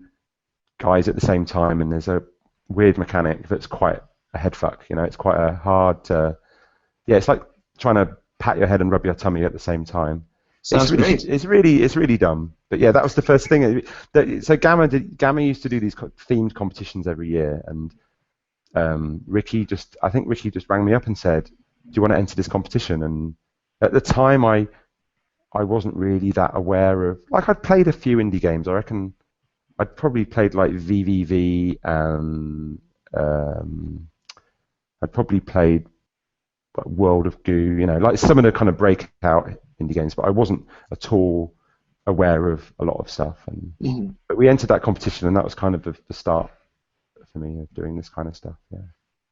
guys at the same time, and there's a weird mechanic that's quite a headfuck. It's quite a hard. It's like trying to pat your head and rub your tummy at the same time. Sounds great. It's really dumb. But yeah, that was the first thing. So Gamma used to do these themed competitions every year, and I think Ricky just rang me up and said, "Do you want to enter this competition?" And at the time, I wasn't really that aware of. Like, I'd played a few indie games. I reckon I'd probably played like VVV, and I'd probably played like World of Goo. Like some of the kind of breakout indie games, but I wasn't at all aware of a lot of stuff. But we entered that competition, and that was kind of the start for me of doing this kind of stuff. Yeah.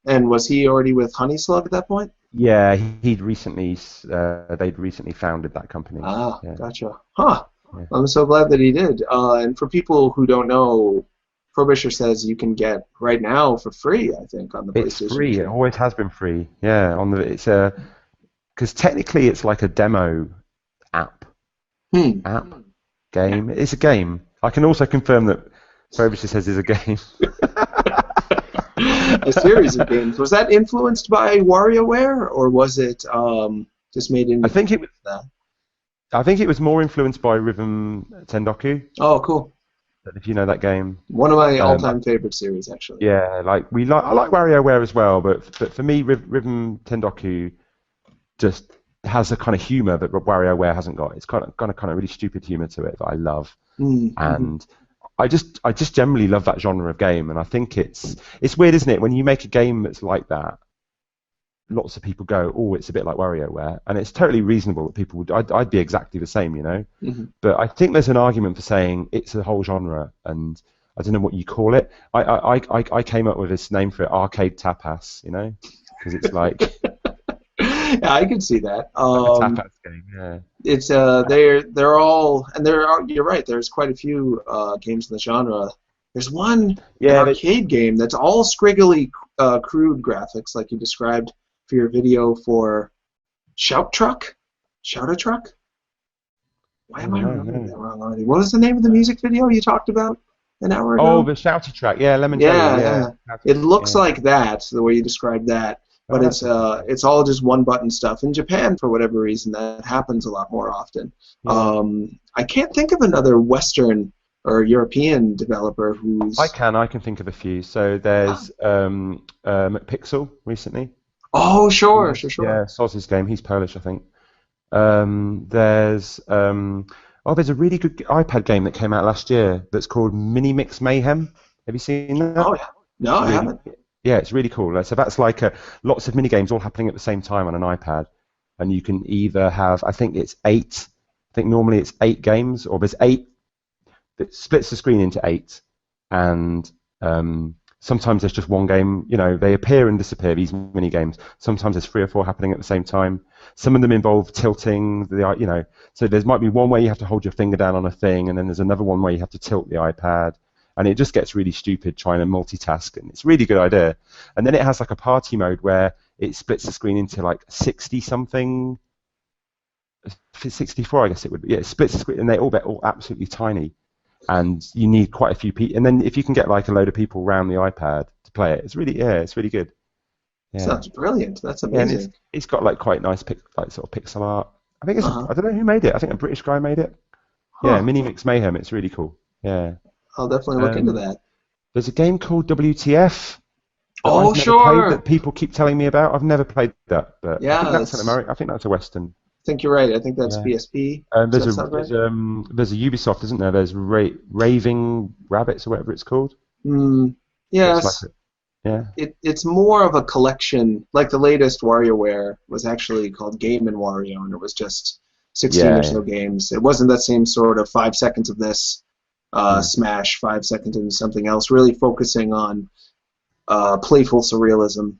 And was he already with Honey Slug at that point? Yeah, they'd recently founded that company. Gotcha. Huh. Yeah. I'm so glad that he did. And for people who don't know, Frobisher Says you can get right now for free, I think, on the PlayStation. It's free. It always has been free. Yeah, because technically it's like a demo app. Game. It's a game. I can also confirm that Frobisher Says is a game. A series of games. Was that influenced by WarioWare, or was it just made in? I think it was more influenced by Rhythm Tendoku. Oh, cool. If you know that game. One of my all-time favorite series, actually. Yeah, I like WarioWare as well, but for me, Rhythm Tendoku just has a kind of humor that WarioWare hasn't got. It's kind of really stupid humor to it that I love, and I just generally love that genre of game, and I think it's weird, isn't it? When you make a game that's like that, lots of people go, "Oh, it's a bit like WarioWare," and it's totally reasonable that people would. I'd be exactly the same, But I think there's an argument for saying it's a whole genre, and I don't know what you call it. I came up with this name for it, arcade tapas, because it's like. Yeah, I can see that. Like a tapas game, yeah. It's they're all, and you're right. There's quite a few games in the genre. There's an arcade game that's all scriggly, crude graphics, like you described for your video for Shout a Truck. Why am I remembering that wrong already? What was the name of the music video you talked about an hour ago? Oh, the Shouty Track. Yeah, Lemon Jelly. Yeah. It looks like that, the way you described that. But it's all just one button stuff. In Japan, for whatever reason, that happens a lot more often. Yeah. I can't think of another Western or European developer who's. I can think of a few. So there's McPixel recently. Oh, sure. Yeah, Soz's game. He's Polish, I think. There's a really good iPad game that came out last year that's called Mini Mix Mayhem. Have you seen that? Oh yeah. No, I haven't. Yeah, it's really cool. So that's like lots of mini games all happening at the same time on an iPad, and you can either have, I think it's 8. I think normally it's 8 games, or there's 8 that splits the screen into 8, and Sometimes there's just one game, they appear and disappear, these mini games. Sometimes there's 3 or 4 happening at the same time. Some of them involve tilting so there might be one where you have to hold your finger down on a thing, and then there's another one where you have to tilt the iPad, and it just gets really stupid trying to multitask, and it's a really good idea. And then it has like a party mode where it splits the screen into like 60 something, 64 I guess it would be. Yeah, it splits the screen, and they're all absolutely tiny. And you need quite a few people, and then if you can get like a load of people around the iPad to play it, it's really good. Yeah. Sounds brilliant. That's amazing. And it's got like quite nice sort of pixel art. I think I don't know who made it. I think a British guy made it. Yeah, Mini Mix Mayhem. It's really cool. Yeah. I'll definitely look into that. There's a game called WTF. Oh, I've never sure. played that people keep telling me about. I've never played that, but yeah, I think that's an American. I think that's a Western. I think you're right. I think that's PSP. There's a Ubisoft, isn't there? There's Raving Rabbits or whatever it's called. Yes. It's more of a collection. Like the latest WarioWare was actually called Game & Wario, and it was just 16 or so games. It wasn't that same sort of 5 seconds of this smash, 5 seconds into something else. Really focusing on playful surrealism.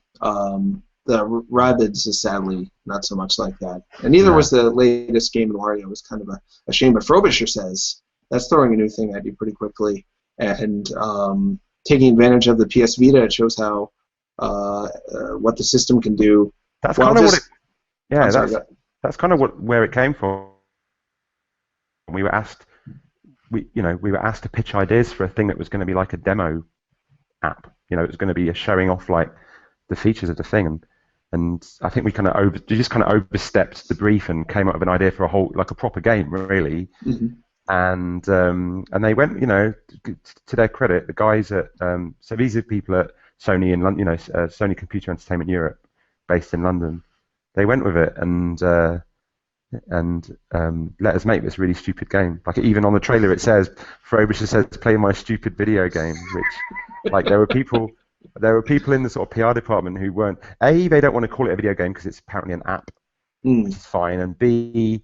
The Rabbids is sadly not so much like that. And neither was the latest Game & Wario. It was kind of a shame. But Frobisher says that's throwing a new thing at you pretty quickly. And taking advantage of the PS Vita, it shows how what the system can do. That's kind of what it... Yeah, that's kind of where it came from. We were asked... We were asked to pitch ideas for a thing that was going to be like a demo app. It was going to be a showing off like the features of the thing, and I think we just overstepped the brief and came up with an idea for a proper game, really. And they went, to their credit, the guys at so these are people at Sony in London, Sony Computer Entertainment Europe, based in London. They went with it and let us make this really stupid game. Like even on the trailer it says, Frobisher says, "Play my stupid video game," which like there were people in the sort of PR department who weren't, A, they don't want to call it a video game because it's apparently an app, which is fine, and B,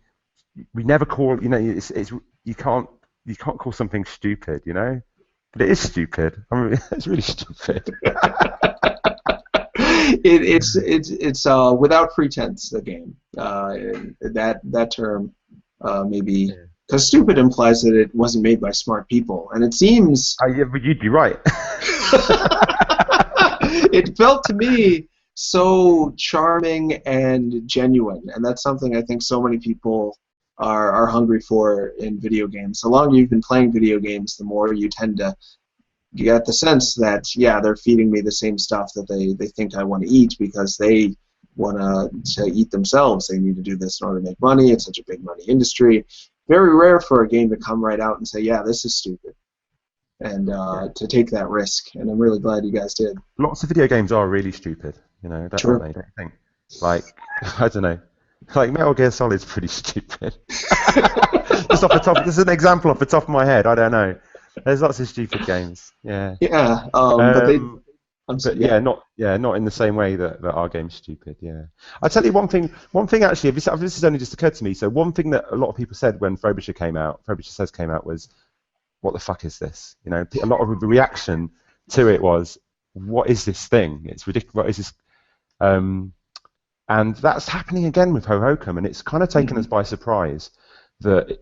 we never call, you can't call something stupid, but it is stupid. I mean, it's really stupid. It's without pretense, the game. That term maybe, because stupid implies that it wasn't made by smart people, and it seems. Yeah, but you'd be right. It felt to me so charming and genuine, and that's something I think so many people are hungry for in video games. The longer you've been playing video games, the more you tend to get the sense that, they're feeding me the same stuff that they think I want to eat because they want to eat themselves. They need to do this in order to make money. It's such a big money industry. Very rare for a game to come right out and say, this is stupid, and to take that risk. And I'm really glad you guys did. Lots of video games are really stupid, don't True. they? Don't you think? Like, I don't know. Like Metal Gear Solid's pretty stupid. Just off the top, this is an example off the top of my head. I don't know. There's lots of stupid games. Yeah. Yeah. Not in the same way that our game's stupid. Yeah. I'll tell you one thing actually. This has only just occurred to me. So one thing that a lot of people said when Frobisher came out was, "What the fuck is this?" A lot of the reaction to it was, "What is this thing? It's ridiculous. What is this?" And that's happening again with Hohokum, and it's kind of taken us by surprise that,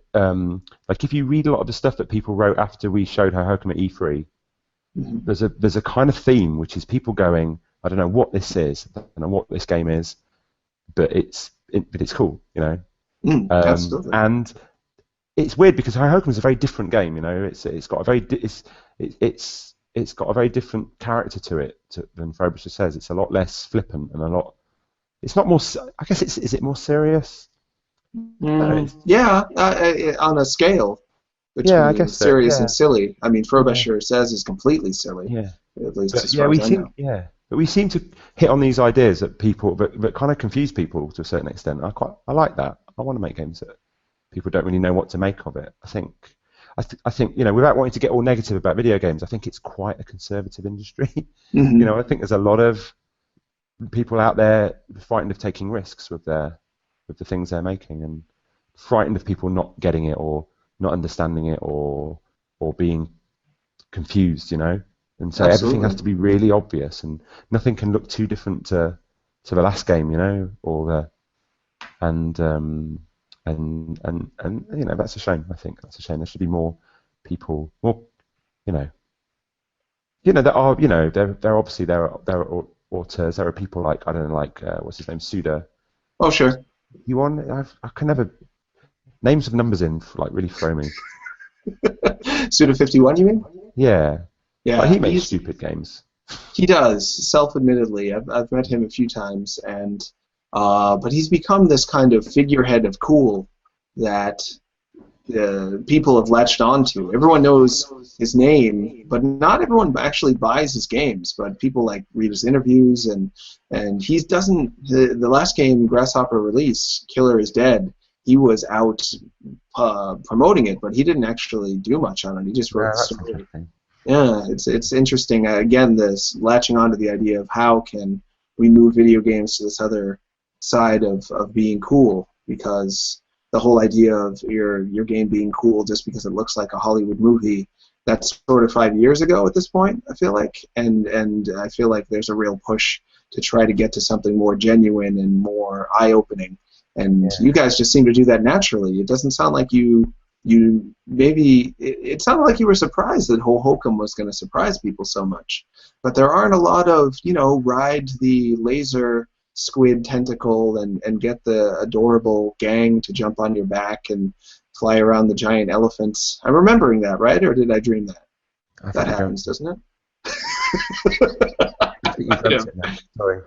like, if you read a lot of the stuff that people wrote after we showed Hohokum at E3, there's a kind of theme, which is people going, "I don't know what this is, I don't know what this game is, but it's cool," Absolutely. And it's weird because Hohokum is a very different game, It's got a very it's got a very different character to it than Frobisher says. It's a lot less flippant and a lot. It's not more. I guess is it more serious? On a scale between I guess serious so, and silly. I mean, Frobisher says is completely silly. Yeah. At least as far as I know. But we seem to hit on these ideas that people that kind of confuse people to a certain extent. I like that. I want to make games that people don't really know what to make of it. I think without wanting to get all negative about video games, I think it's quite a conservative industry. I think there's a lot of people out there frightened of taking risks with the things they're making, and frightened of people not getting it or not understanding it or being confused. and so everything has to be really obvious, and nothing can look too different to the last game, or the and that's a shame. I think that's a shame. There should be more people, more there are there obviously there are auteurs. There are people like I don't know, like what's his name, Suda. Oh sure. You on? I can never names of numbers in like really throw me. Suda 51, you mean? Yeah. Yeah. Like, he makes stupid games. He does, self-admittedly. I've met him a few times, and but he's become this kind of figurehead of cool that people have latched onto. Everyone knows his name, but not everyone actually buys his games. But people like read his interviews, and he doesn't. The last game Grasshopper released, Killer is Dead. He was out promoting it, but he didn't actually do much on it. He just wrote the story. Yeah, it's interesting. Again, this latching onto the idea of how can we move video games to this other side of being cool, because the whole idea of your game being cool just because it looks like a Hollywood movie, that's sort of 5 years ago at this point, I feel like, and I feel like there's a real push to try to get to something more genuine and more eye-opening, and you guys just seem to do that naturally. It doesn't sound like you maybe it sounded like you were surprised that Hohokum was going to surprise people so much, but there aren't a lot of ride the laser squid tentacle and get the adorable gang to jump on your back and fly around the giant elephants. I'm remembering that, right? Or did I dream that? That happens, doesn't it? I think you've done it now. Sorry.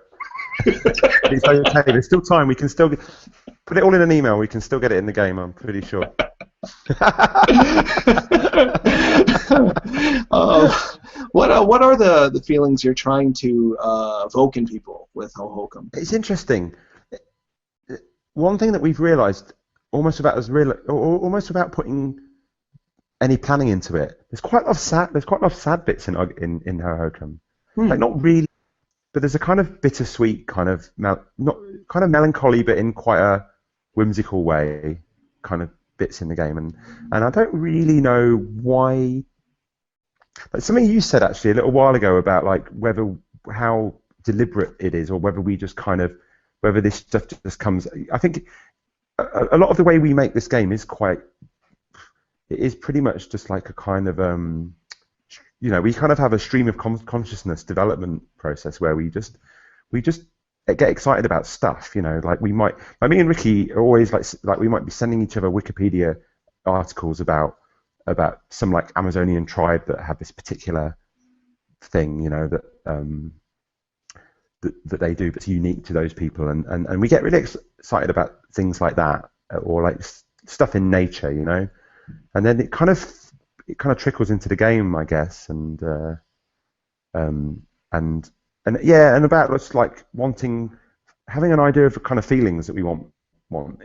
It's okay. There's still time. We can still put it all in an email. We can still get it in the game, I'm pretty sure. What are the feelings you're trying to evoke in people with Hohokum? It's interesting. One thing that we've realised, almost without putting any planning into it, there's quite a lot of sad bits in Hohokum. Like not really, but there's a kind of bittersweet kind of not kind of melancholy, but in quite a whimsical way, kind of bits in the game, and I don't really know why. Like something you said actually a little while ago about like how deliberate it is, or whether this stuff just comes. I think a lot of the way we make this game is pretty much just like a kind of we kind of have a stream of consciousness development process where we just get excited about stuff, like me and Ricky are always like we might be sending each other Wikipedia articles about some like Amazonian tribe that have this particular thing, that they do that's unique to those people, and we get really excited about things like that, or like stuff in nature, and then it kind of trickles into the game, I guess, and about just like having an idea of the kind of feelings that we want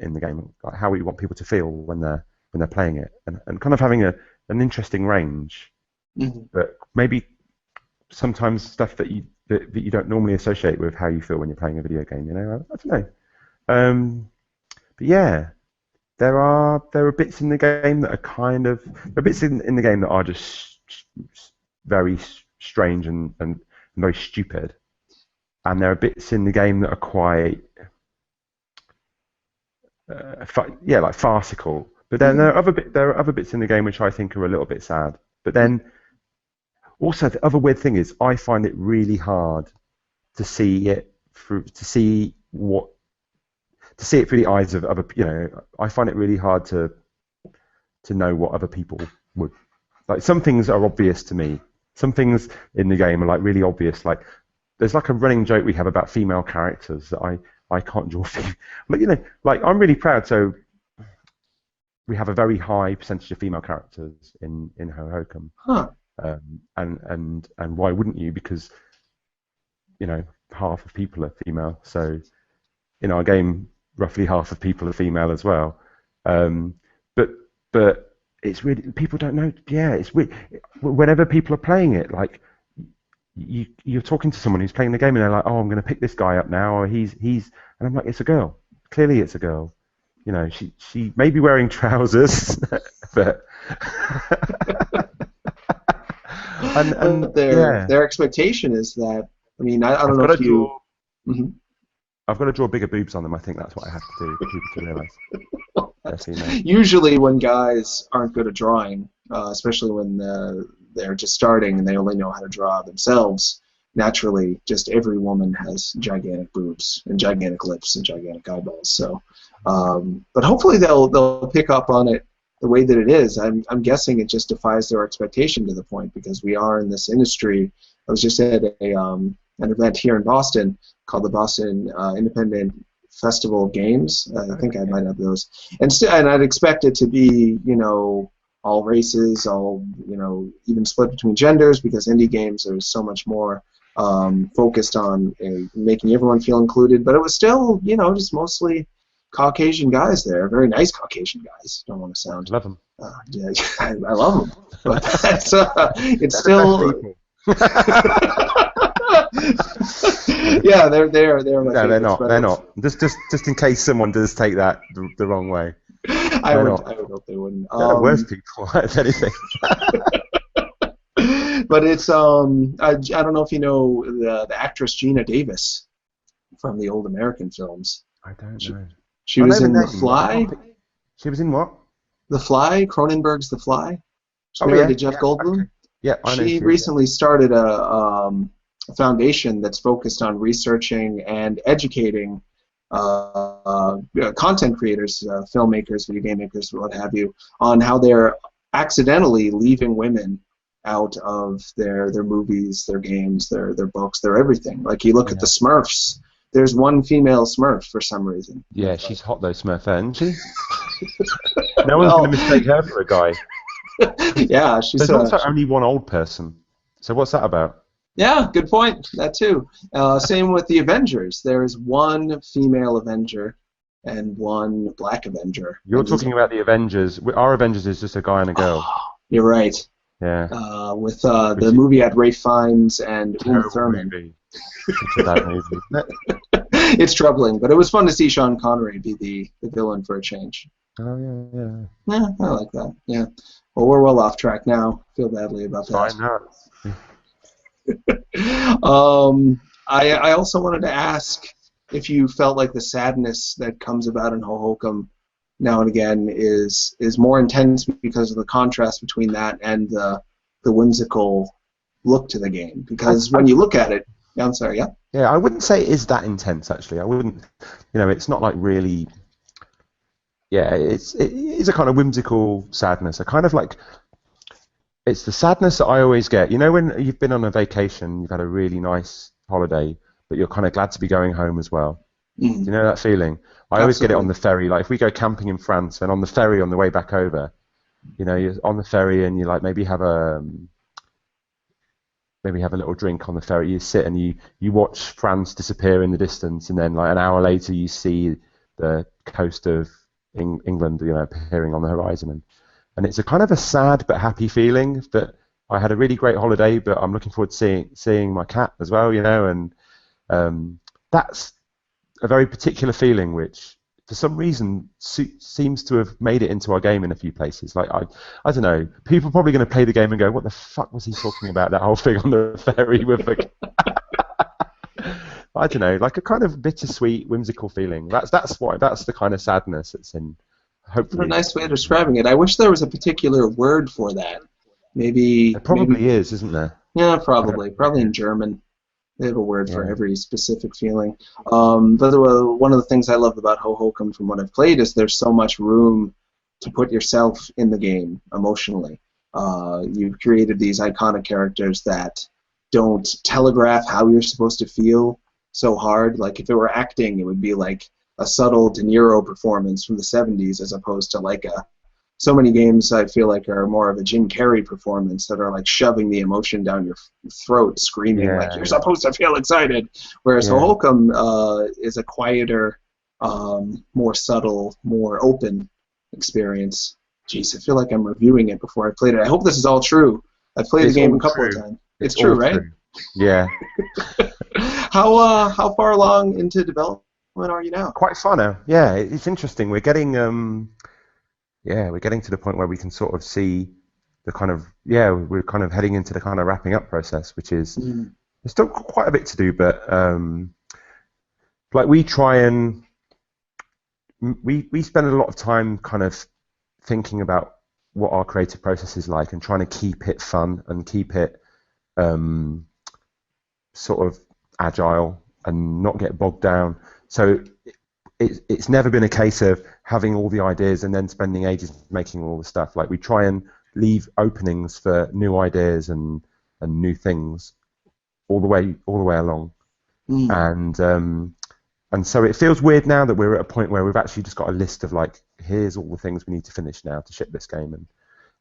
in the game, like how we want people to feel when they're playing it, and kind of having an interesting range, but maybe sometimes stuff that you don't normally associate with how you feel when you're playing a video game. I don't know, but yeah, there are bits in the game that are bits in the game that are just very strange and very stupid, and there are bits in the game that are quite like farcical. But then there are other bits in the game which I think are a little bit sad. But then also the other weird thing is I find it really hard to see it through the eyes of other. I find it really hard to know what other people would like. Some things are obvious to me. Some things in the game are like really obvious. Like there's like a running joke we have about female characters that I can't draw. But like I'm really proud. So we have a very high percentage of female characters in Hohokum. Huh. And why wouldn't you? Because half of people are female. So in our game, roughly half of people are female as well. But it's really, people don't know. Yeah, it's weird. Whenever people are playing it, like you're talking to someone who's playing the game, and they're like, "Oh, I'm going to pick this guy up now," or he's, and I'm like, "It's a girl. Clearly, it's a girl." She may be wearing trousers, but And But their expectation is that. I mean, I don't know if you. Mhm. I've got to draw bigger boobs on them. I think that's what I have to do for people to realise. Usually, when guys aren't good at drawing, especially when they're just starting and they only know how to draw themselves, naturally, just every woman has gigantic boobs and gigantic lips and gigantic eyeballs. So, but hopefully they'll pick up on it the way that it is. I'm guessing it just defies their expectation to the point because we are in this industry. I was just at an event here in Boston called the Boston Independent Festival Games. I think I might have those. And I'd expect it to be, all races, all, even split between genders because indie games are so much more focused on making everyone feel included. But it was still, just mostly Caucasian guys there, very nice Caucasian guys. Don't want to sound. Love them. Yeah, I love them. But that's, it's still. Yeah, they're my no, favorites, they're not. Just in case someone does take that the wrong way. I would hope they wouldn't. They're the worst people, if anything. But it's I don't know if you know the actress Gina Davis from the old American films. I don't know. She was in The Fly. She was in what? The Fly, Cronenberg's The Fly. She's married to Jeff Goldblum. Okay. Yeah, I know. She recently started a foundation that's focused on researching and educating content creators, filmmakers, video game makers, what have you, on how they're accidentally leaving women out of their movies, their games, their books, their everything. Like you look at the Smurfs, there's one female Smurf for some reason. Yeah, she's hot though, Smurf, isn't she? No one's going to mistake her for a guy. Yeah, she's. There's also only one old person. So what's that about? Yeah, good point. That too. Same with the Avengers. There's one female Avenger and one black Avenger. You're talking about the Avengers. Our Avengers is just a guy and a girl. You're right. Yeah. With the movie had Ralph Fiennes and Uma Thurman. It's troubling, but it was fun to see Sean Connery be the villain for a change. Oh, yeah. Yeah, I like that. Yeah. Well, we're well off track now. Feel badly about that. Fine, no. I also wanted to ask if you felt like the sadness that comes about in Hohokum now and again is more intense because of the contrast between that and the whimsical look to the game. Because when you look at it, I'm sorry, yeah? Yeah, I wouldn't say it is that intense, actually. I wouldn't, it's not like really, it is a kind of whimsical sadness, a kind of like, it's the sadness that I always get. When you've been on a vacation, you've had a really nice holiday, but you're kind of glad to be going home as well. Mm. Do you know that feeling? I always get it on the ferry. Like if we go camping in France and on the ferry on the way back over, you're on the ferry and you like maybe have a little drink on the ferry. You sit and you watch France disappear in the distance, and then like an hour later you see the coast of England, appearing on the horizon. And it's a kind of a sad but happy feeling that I had a really great holiday, but I'm looking forward to seeing my cat as well, and that's a very particular feeling which, for some reason, seems to have made it into our game in a few places. Like, I don't know, people are probably going to play the game and go, what the fuck was he talking about, that whole thing on the ferry with the... I don't know, like a kind of bittersweet, whimsical feeling. That's the kind of sadness that's in... Hopefully. What a nice way of describing it. I wish there was a particular word for that. Maybe... There probably is, isn't there? Yeah, probably. Probably in German. They have a word for every specific feeling. But one of the things I love about Hohokum from what I've played is there's so much room to put yourself in the game emotionally. You've created these iconic characters that don't telegraph how you're supposed to feel so hard. Like if it were acting, it would be like a subtle De Niro performance from the 70s as opposed to like so many games I feel like are more of a Jim Carrey performance that are like shoving the emotion down your throat, screaming like you're supposed to feel excited. Whereas Hohokum is a quieter, more subtle, more open experience. Jeez, I feel like I'm reviewing it before I played it. I hope this is all true. I've played the game a couple of times. It's true, right? True. Yeah. How far along into development are you now? Quite far now. Yeah, it's interesting. We're getting to the point where we can sort of see kind of we're kind of heading into the kind of wrapping up process, which is there's still quite a bit to do, but like we try and we spend a lot of time kind of thinking about what our creative process is like and trying to keep it fun and keep it sort of agile and not get bogged down. So it's never been a case of having all the ideas and then spending ages making all the stuff. Like we try and leave openings for new ideas and new things all the way along. And so it feels weird now that we're at a point where we've actually just got a list of like, here's all the things we need to finish now to ship this game,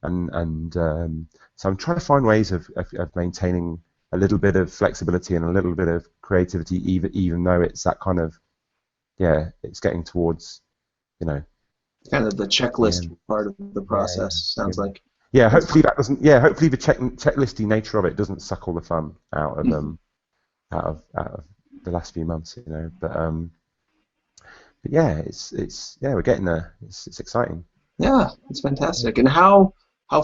and so I'm trying to find ways of maintaining a little bit of flexibility and a little bit of creativity, even though it's that kind of it's getting towards kind of the checklist part of the process. Sounds like. Yeah, hopefully that doesn't. Yeah, hopefully the checklisty nature of it doesn't suck all the fun out of the last few months, But yeah, it's we're getting there. It's exciting. Yeah, it's fantastic. And how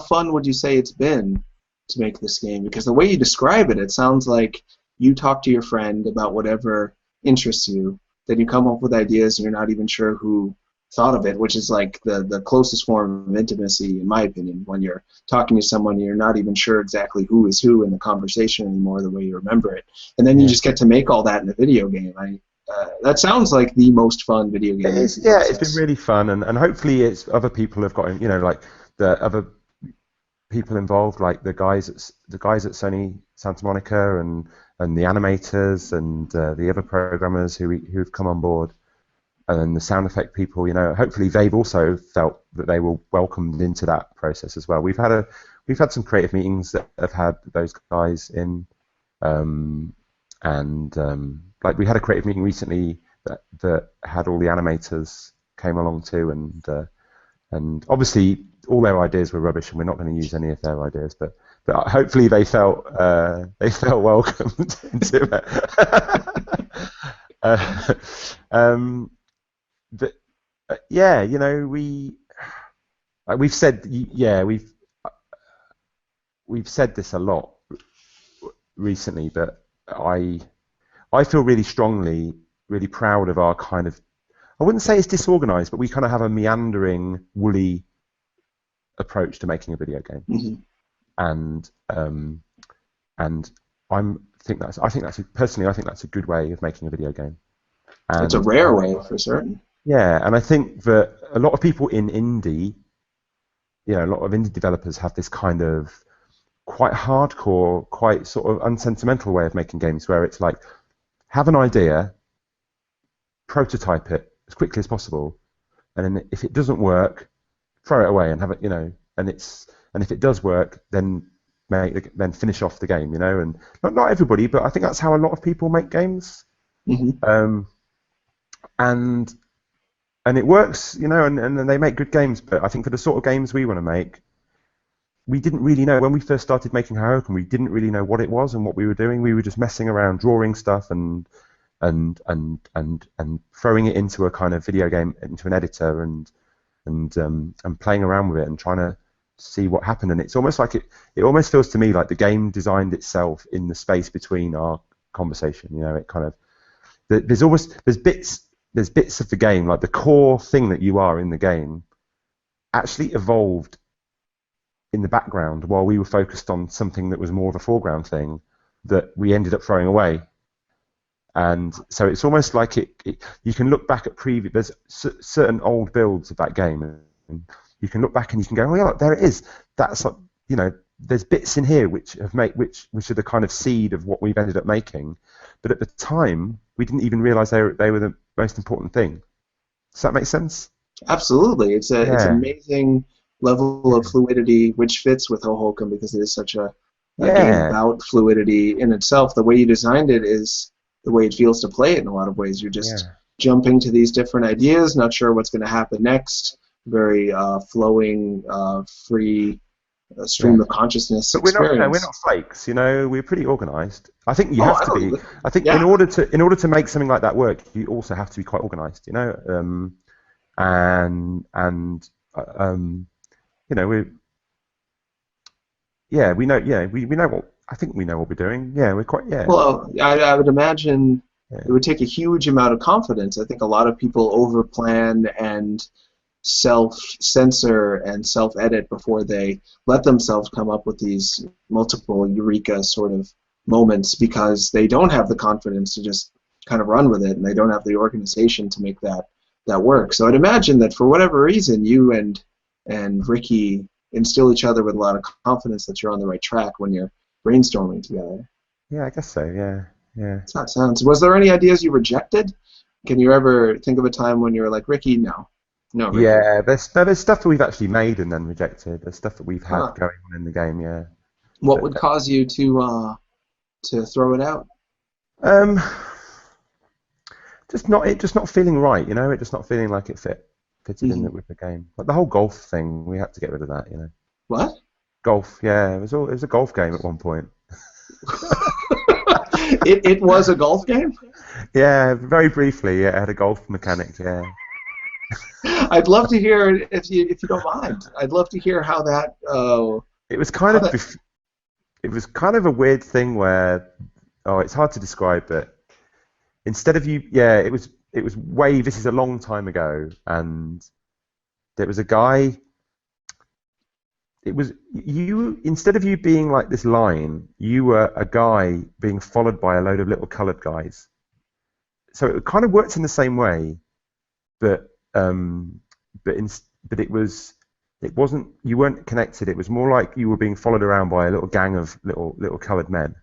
fun would you say it's been to make this game? Because the way you describe it, it sounds like you talk to your friend about whatever interests you, then you come up with ideas and you're not even sure who thought of it, which is like the closest form of intimacy, in my opinion, when you're talking to someone and you're not even sure exactly who is who in the conversation anymore the way you remember it. And then you just get to make all that in a video game. That sounds like the most fun video game. It's been really fun, and hopefully it's other people have got, like the other people involved, like the guys at Sony Santa Monica and the animators and the other programmers who've come on board. And the sound effect people, hopefully they've also felt that they were welcomed into that process as well. We've had some creative meetings that have had those guys in, like we had a creative meeting recently that had all the animators came along too, and obviously all their ideas were rubbish, and we're not going to use any of their ideas, but hopefully they felt welcomed into it. We've said we've said this a lot recently, but I feel really strongly, really proud of our kind of, I wouldn't say it's disorganized, but we kind of have a meandering, woolly approach to making a video game, and I think that's a good way of making a video game. And it's a rare way for certain. Yeah, and I think that a lot of people in indie, a lot of indie developers have this kind of quite hardcore, quite sort of unsentimental way of making games, where it's like, have an idea, prototype it as quickly as possible, and then if it doesn't work, throw it away and have it, and if it does work, then finish off the game, and not everybody, but I think that's how a lot of people make games. And it works, and they make good games, but I think for the sort of games we want to make, we didn't really know. When we first started making Hohokum, we didn't really know what it was and what we were doing. We were just messing around, drawing stuff and throwing it into a kind of video game, into an editor, and playing around with it and trying to see what happened. And it's almost like it almost feels to me like the game designed itself in the space between our conversation. It kind of, there's bits of the game, like the core thing that you are in the game, actually evolved in the background while we were focused on something that was more of a foreground thing that we ended up throwing away. And so it's almost like you can look back at there's certain old builds of that game, and you can look back and you can go, oh yeah, look, there it is. That's like, there's bits in here which are the kind of seed of what we've ended up making. But at the time, we didn't even realize they were the most important thing. Does that make sense? Absolutely. It's an amazing level of fluidity, which fits with Hohokum because it is such a game about fluidity in itself. The way you designed it is the way it feels to play it in a lot of ways. You're just jumping to these different ideas, not sure what's going to happen next. Very flowing, free stream of consciousness experience. We're not flakes, We're pretty organised. I think you have to be. I think in order to make something like that work, you also have to be quite organised, yeah, we know. Yeah, we know what. I think we know what we're doing. Yeah, we're quite. Yeah. Well, I would imagine Yeah. it would take a huge amount of confidence. I think a lot of people overplan and self-censor and self-edit before they let themselves come up with these multiple eureka sort of moments because they don't have the confidence to just kind of run with it, and they don't have the organization to make that work. So I'd imagine that for whatever reason, you and Ricky instill each other with a lot of confidence that you're on the right track when you're brainstorming together. Yeah, I guess so. Yeah. Yeah. That's how it sounds. Was there any ideas you rejected? Can you ever think of a time when you were like, Ricky, no, Ricky. Yeah, there's stuff that we've actually made and then rejected. There's stuff that we've had Huh. going on in the game. Yeah. What would cause you to throw it out? Just not feeling right. You know, it just not feeling like it fitted in with the game. Like the whole golf thing, we had to get rid of that. You know. What? Golf. Yeah, it was a golf game at one point. It was a golf game? Yeah, very briefly. Yeah, it had a golf mechanic. Yeah. I'd love to hear if you don't mind. I'd love to hear how that. It was kind of a weird thing where, it's hard to describe, but instead of it was this is a long time ago, and there was a guy. It was you, instead of you being like this line, you were a guy being followed by a load of little coloured guys. So it kind of worked in the same way, but it wasn't, you weren't connected. It was more like you were being followed around by a little gang of little coloured men,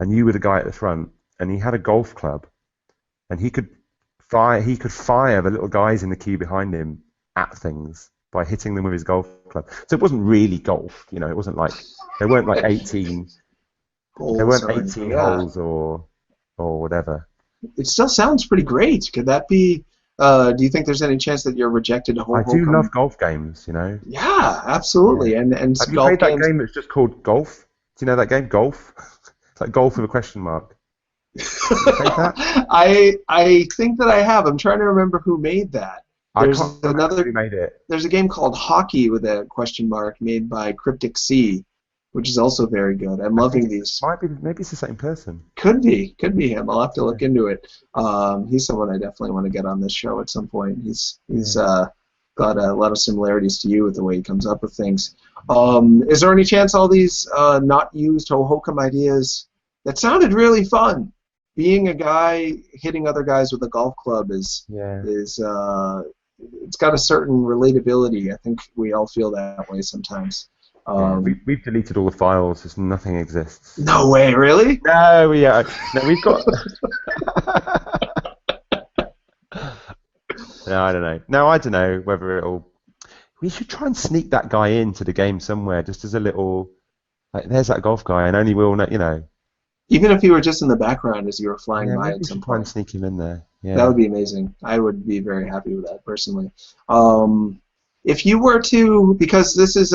and you were the guy at the front, and he had a golf club, and he could fire the little guys in the queue behind him at things by hitting them with his golf club. So it wasn't really golf, you know. It wasn't like there weren't like 18 holes or whatever. It still sounds pretty great. Could that be? Do you think there's any chance that you're rejected? I do love golf games, you know. Yeah, absolutely. Yeah. And have you golf played that games... game that's just called Golf? Do you know that game, Golf? It's like golf with a question mark. I think that I have. I'm trying to remember who made that. There's who made it. There's a game called Hockey with a question mark made by Cryptic C, which is also very good. I'm loving these. Maybe it's the same person. Could be him. I'll have to look into it. He's someone I definitely want to get on this show at some point. He's got a lot of similarities to you with the way he comes up with things. Is there any chance all these not used Hohokum ideas that sounded really fun? Being a guy hitting other guys with a golf club is it's got a certain relatability. I think we all feel that way sometimes. We've deleted all the files. Just nothing exists. No way, really? No, we've got. No, I don't know. No, I don't know whether it'll. We should try and sneak that guy into the game somewhere, just as a little. Like, there's that golf guy, and only we'll know, you know. Even if you were just in the background as you were flying by at some point. Try and sneak him in there. Yeah. That would be amazing. I would be very happy with that personally. If you were to, because this is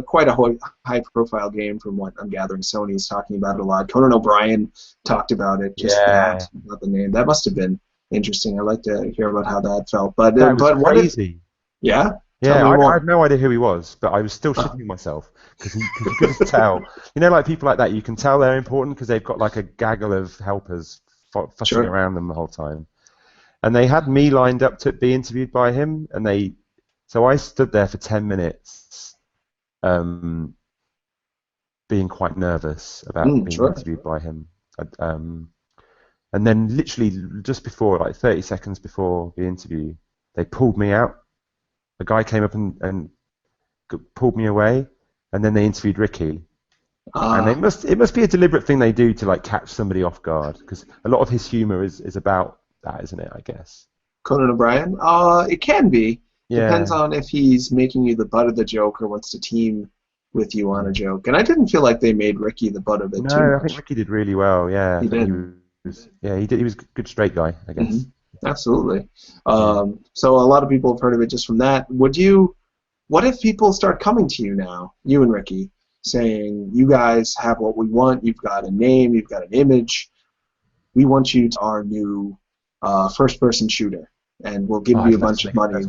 quite a high-profile game from what I'm gathering, Sony's talking about it a lot. Conan O'Brien talked about it. Not the name. That must have been interesting. I'd like to hear about how that felt. But that was crazy. Yeah. Yeah, I had no idea who he was, but I was still shitting myself because you could just tell. You know, like people like that, you can tell they're important because they've got like a gaggle of helpers fussing around them the whole time. And they had me lined up to be interviewed by him, and so I stood there for 10 minutes, being quite nervous about being interviewed by him. And then literally just before, like 30 seconds before the interview, they pulled me out. A guy came up and pulled me away, and then they interviewed Ricky. And it must be a deliberate thing they do to like catch somebody off guard, because a lot of his humor is about that, isn't it? I guess. Conan O'Brien. It can be. Yeah. Depends on if he's making you the butt of the joke or wants to team with you on a joke. And I didn't feel like they made Ricky the butt of it too much. No, I think Ricky did really well. Yeah, he did. He was a good straight guy, I guess. Mm-hmm. Absolutely. So a lot of people have heard of it just from that. What if people start coming to you now, you and Ricky, saying, you guys have what we want, you've got a name, you've got an image, we want you to our new first-person shooter, and we'll give you a bunch of money.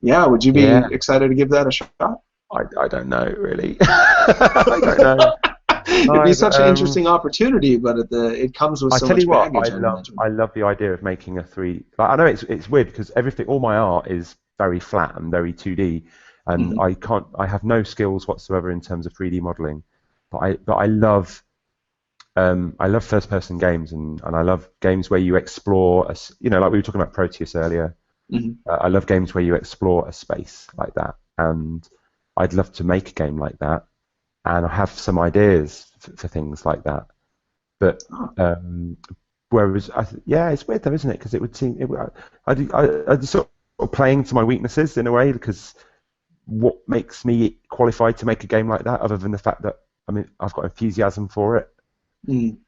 Yeah, would you be excited to give that a shot? I don't know really. I don't know. It'd be such an interesting opportunity, but it comes with I so tell much you what, baggage. I imagine. I love the idea of making a Like, I know it's weird because all my art is very flat and very 2D, and I have no skills whatsoever in terms of 3D modeling, but I love first person games, and I love games where you explore like we were talking about Proteus earlier. I love games where you explore a space like that, and I'd love to make a game like that. And I have some ideas for things like that, but whereas it's weird though, isn't it? Because it would seem I'd sort of playing to my weaknesses in a way, because what makes me qualified to make a game like that, other than the fact that I've got enthusiasm for it,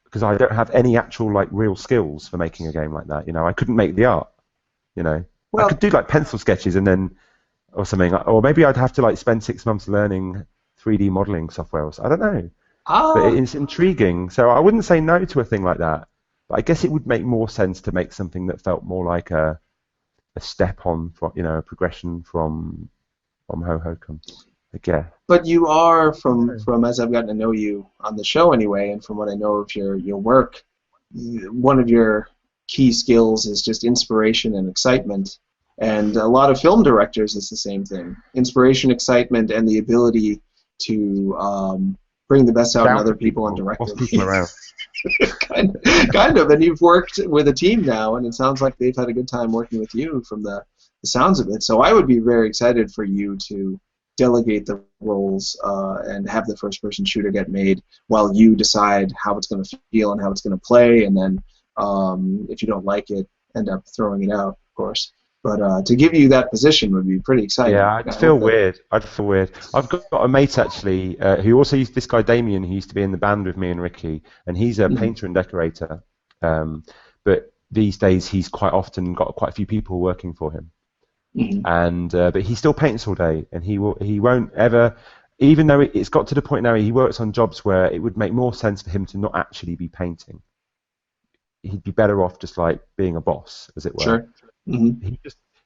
because I don't have any actual like real skills for making a game like that. I couldn't make the art. Well, I could do like pencil sketches and then or something, or maybe I'd have to like spend 6 months learning 3D modeling software. I don't know. But it's intriguing. So I wouldn't say no to a thing like that. But I guess it would make more sense to make something that felt more like a step on, a progression from Hohokum, I guess. But you are, from as I've gotten to know you on the show anyway, and from what I know of your work, one of your key skills is just inspiration and excitement. And a lot of film directors, it's the same thing. Inspiration, excitement, and the ability to bring the best out in other people and direct them. People around. kind of. And you've worked with a team now, and it sounds like they've had a good time working with you from the sounds of it. So I would be very excited for you to delegate the roles and have the first-person shooter get made while you decide how it's going to feel and how it's going to play, and then if you don't like it, end up throwing it out, of course. But to give you that position would be pretty exciting. Yeah, I'd feel weird. I've got a mate actually who also used this guy Damien, who used to be in the band with me and Ricky, and he's a painter and decorator. But these days he's quite often got quite a few people working for him, and but he still paints all day, and he won't ever. Even though it's got to the point now, he works on jobs where it would make more sense for him to not actually be painting. He'd be better off just like being a boss, as it were. Sure.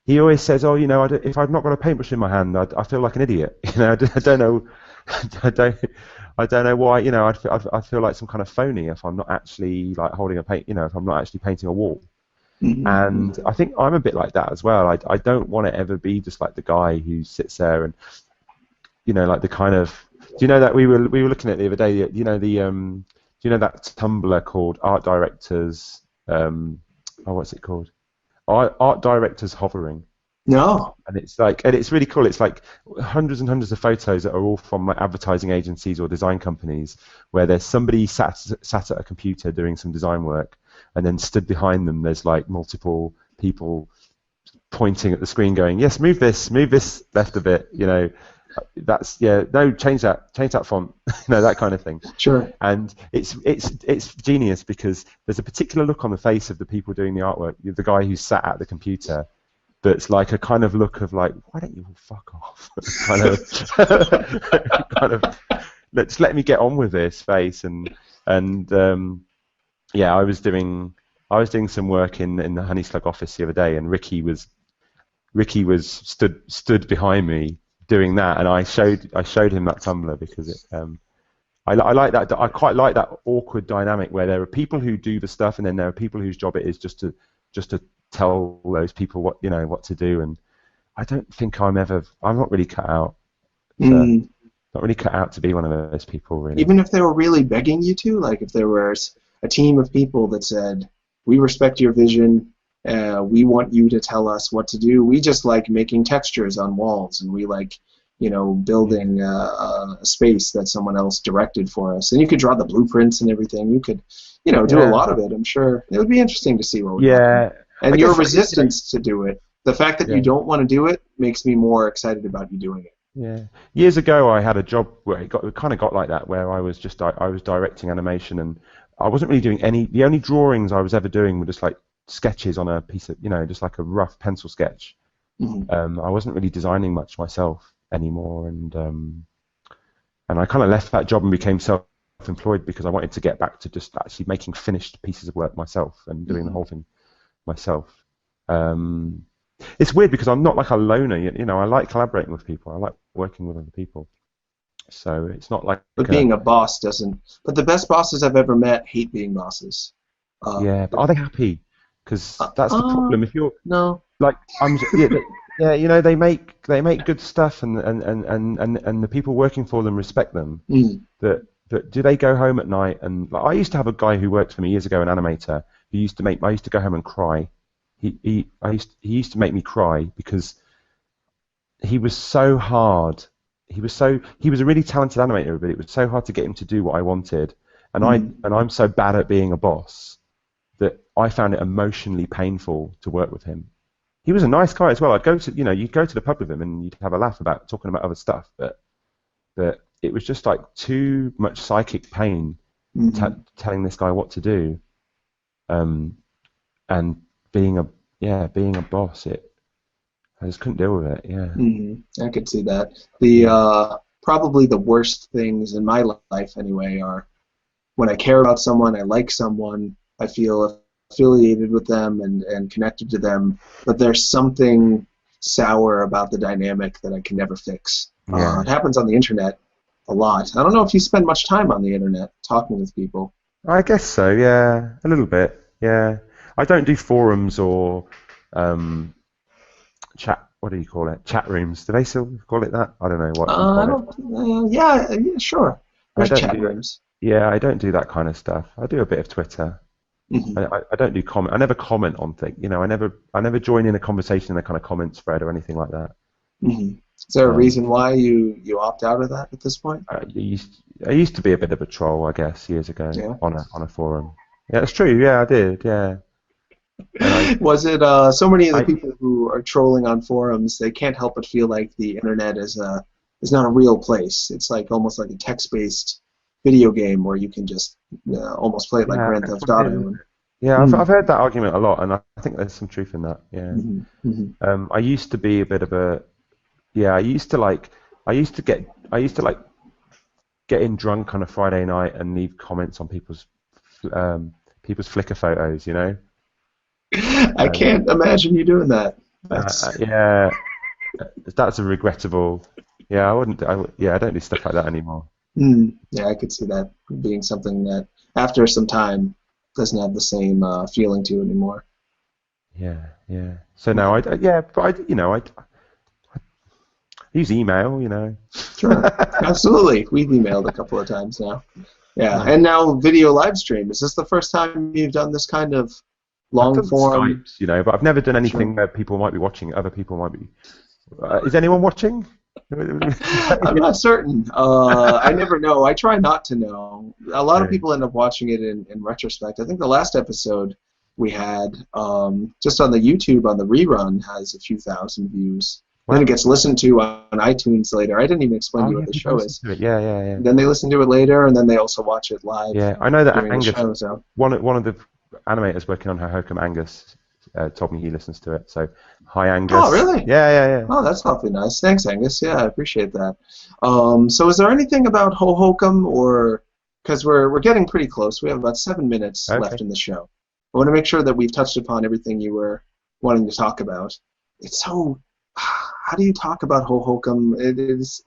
He always says, "Oh, if I've not got a paintbrush in my hand, I feel like an idiot." I don't know, I don't know why. I feel like some kind of phony if I'm not actually like holding a paint. If I'm not actually painting a wall. And I think I'm a bit like that as well. I don't want to ever be just like the guy who sits there and like the kind of. Do you know that we were looking at the other day? Do you know that Tumblr called Art Directors? What's it called? Art Directors Hovering. No. And it's really cool. It's like hundreds and hundreds of photos that are all from like advertising agencies or design companies, where there's somebody sat at a computer doing some design work, and then stood behind them there's like multiple people pointing at the screen going, yes, move this left a bit, change that font, that kind of thing. Sure. And it's genius, because there's a particular look on the face of the people doing the artwork, the guy who's sat at the computer, that's like a kind of look of like, why don't you all fuck off? kind of just let me get on with this face. And I was doing some work in the Honey Slug office the other day, and Ricky was stood behind me doing that, and I showed him that Tumblr because I like that. I quite like that awkward dynamic where there are people who do the stuff, and then there are people whose job it is just to tell those people what to do. And I don't think I'm not really cut out. Not really cut out to be one of those people, really. Even if they were really begging you to, like if there was a team of people that said, "We respect your vision. We want you to tell us what to do. We just like making textures on walls, and we like, building a space that someone else directed for us." And you could draw the blueprints and everything. You could, do a lot of it. I'm sure it would be interesting to see what would happen. And your resistance to do it, the fact that you don't want to do it, makes me more excited about you doing it. Yeah. Years ago, I had a job where it kind of got like that, where I was directing animation, and I wasn't really doing any. The only drawings I was ever doing were just like sketches on a piece of, just like a rough pencil sketch. I wasn't really designing much myself anymore, and I kind of left that job and became self-employed because I wanted to get back to just actually making finished pieces of work myself and doing the whole thing myself. It's weird because I'm not like a loner. You know, I like collaborating with people. I like working with other people. So it's not like. But being a boss doesn't. But the best bosses I've ever met hate being bosses. Yeah, but are they happy? Because that's the problem. If you're no, like yeah, you know, they make good stuff, and the people working for them respect them. But do they go home at night? And like, I used to have a guy who worked for me years ago, an animator, who used to make. I used to go home and cry. He used to make me cry because he was so hard. He was a really talented animator, but it was so hard to get him to do what I wanted. And I'm so bad at being a boss that I found it emotionally painful to work with him. He was a nice guy as well. I'd go to, you'd go to the pub with him and you'd have a laugh about talking about other stuff, but it was just like too much psychic pain telling this guy what to do, and being a boss. I just couldn't deal with it. Yeah. I could see that. The probably the worst things in my life anyway are when I care about someone, I like someone, I feel affiliated with them and connected to them, but there's something sour about the dynamic that I can never fix. Yeah. It happens on the internet a lot. I don't know if you spend much time on the internet talking with people. I guess so, yeah. A little bit, yeah. I don't do forums or what do you call it? Chat rooms. Do they still call it that? I don't know what you call it. Yeah, sure. There's chat rooms. Yeah, I don't do that kind of stuff. I do a bit of Twitter. I don't do comment. I never comment on things. I never join in a conversation in a kind of comment thread or anything like that. Is there a reason why you opt out of that at this point? I used to be a bit of a troll, I guess, years ago on a forum. Yeah, it's true. Yeah, I did. Yeah. Was it so many of the people who are trolling on forums? They can't help but feel like the internet is not a real place. It's like almost like a text-based video game where you can just almost play it like Grand Theft Auto. Yeah, I've heard that argument a lot, and I think there's some truth in that. Yeah. I used to be a bit of a I used to get getting drunk on a Friday night and leave comments on people's Flickr photos. I can't imagine you doing that. Yeah, that's a regrettable. Yeah, I don't do stuff like that anymore. Yeah, I could see that being something that after some time doesn't have the same feeling to it anymore. Yeah. So now I use email. Sure, absolutely. We've emailed a couple of times now. Yeah, and now video live stream. Is this the first time you've done this kind of long form? Skypes, but I've never done anything where people might be watching. Other people might be. Is anyone watching? I'm not certain. I never know. I try not to know. A lot of people end up watching it in retrospect. I think the last episode we had, just on the YouTube, on the rerun, has a few thousand views. Wow. Then it gets listened to on iTunes later. I didn't even explain to you what the show is. Yeah. Then they listen to it later, and then they also watch it live. Yeah, I know that Angus, show, so. one of the animators working on Hohokum, Angus, told me he listens to it. So, hi, Angus. Oh, really? Yeah. Oh, that's awfully nice. Thanks, Angus. Yeah, I appreciate that. So is there anything about Hohokum, or because we're getting pretty close. We have about 7 minutes left in the show. I want to make sure that we've touched upon everything you were wanting to talk about. It's so... How do you talk about Hohokum?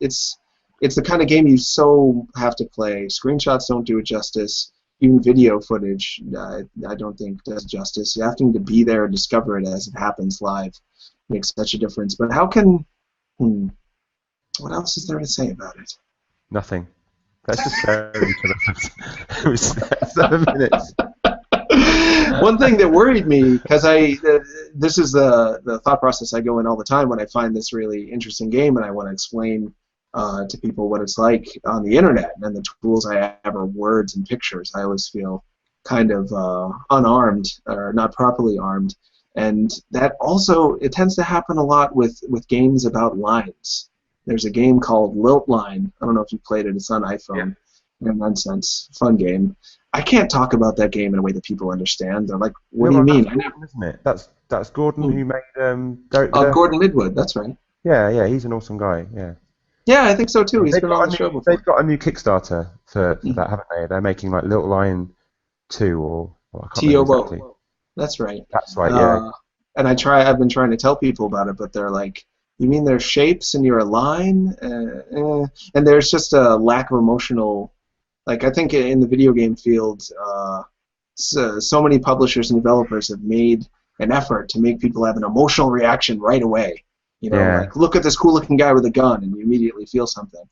It's the kind of game you so have to play. Screenshots don't do it justice. Even video footage, I don't think does justice. You have to be there and discover it as it happens live. Makes such a difference. But how can... what else is there to say about it? Nothing. Let's just stare at each other. It was 7 minutes. One thing that worried me, because this is the thought process I go in all the time when I find this really interesting game and I want to explain to people what it's like on the internet, and the tools I have are words and pictures. I always feel kind of unarmed or not properly armed, and that also, it tends to happen a lot with games about lines. There's a game called Lilt Line. I don't know if you played it. It's on iPhone. No nonsense, fun game. I can't talk about that game in a way that people understand. They're like, "What do you mean?" Gordon, isn't it? That's Gordon who made Gordon Midwood. That's right. Yeah, he's an awesome guy. Yeah. Yeah, I think so too. He's been on the show before. They've got a new Kickstarter for that, haven't they? They're making like Little Lion 2 or I can't remember exactly. That's right. That's right. Yeah. and I've been trying to tell people about it, but they're like, you mean there's shapes and you're a line? And there's just a lack of emotional, like I think in the video game field, so many publishers and developers have made an effort to make people have an emotional reaction right away. You know, like look at this cool-looking guy with a gun, and you immediately feel something.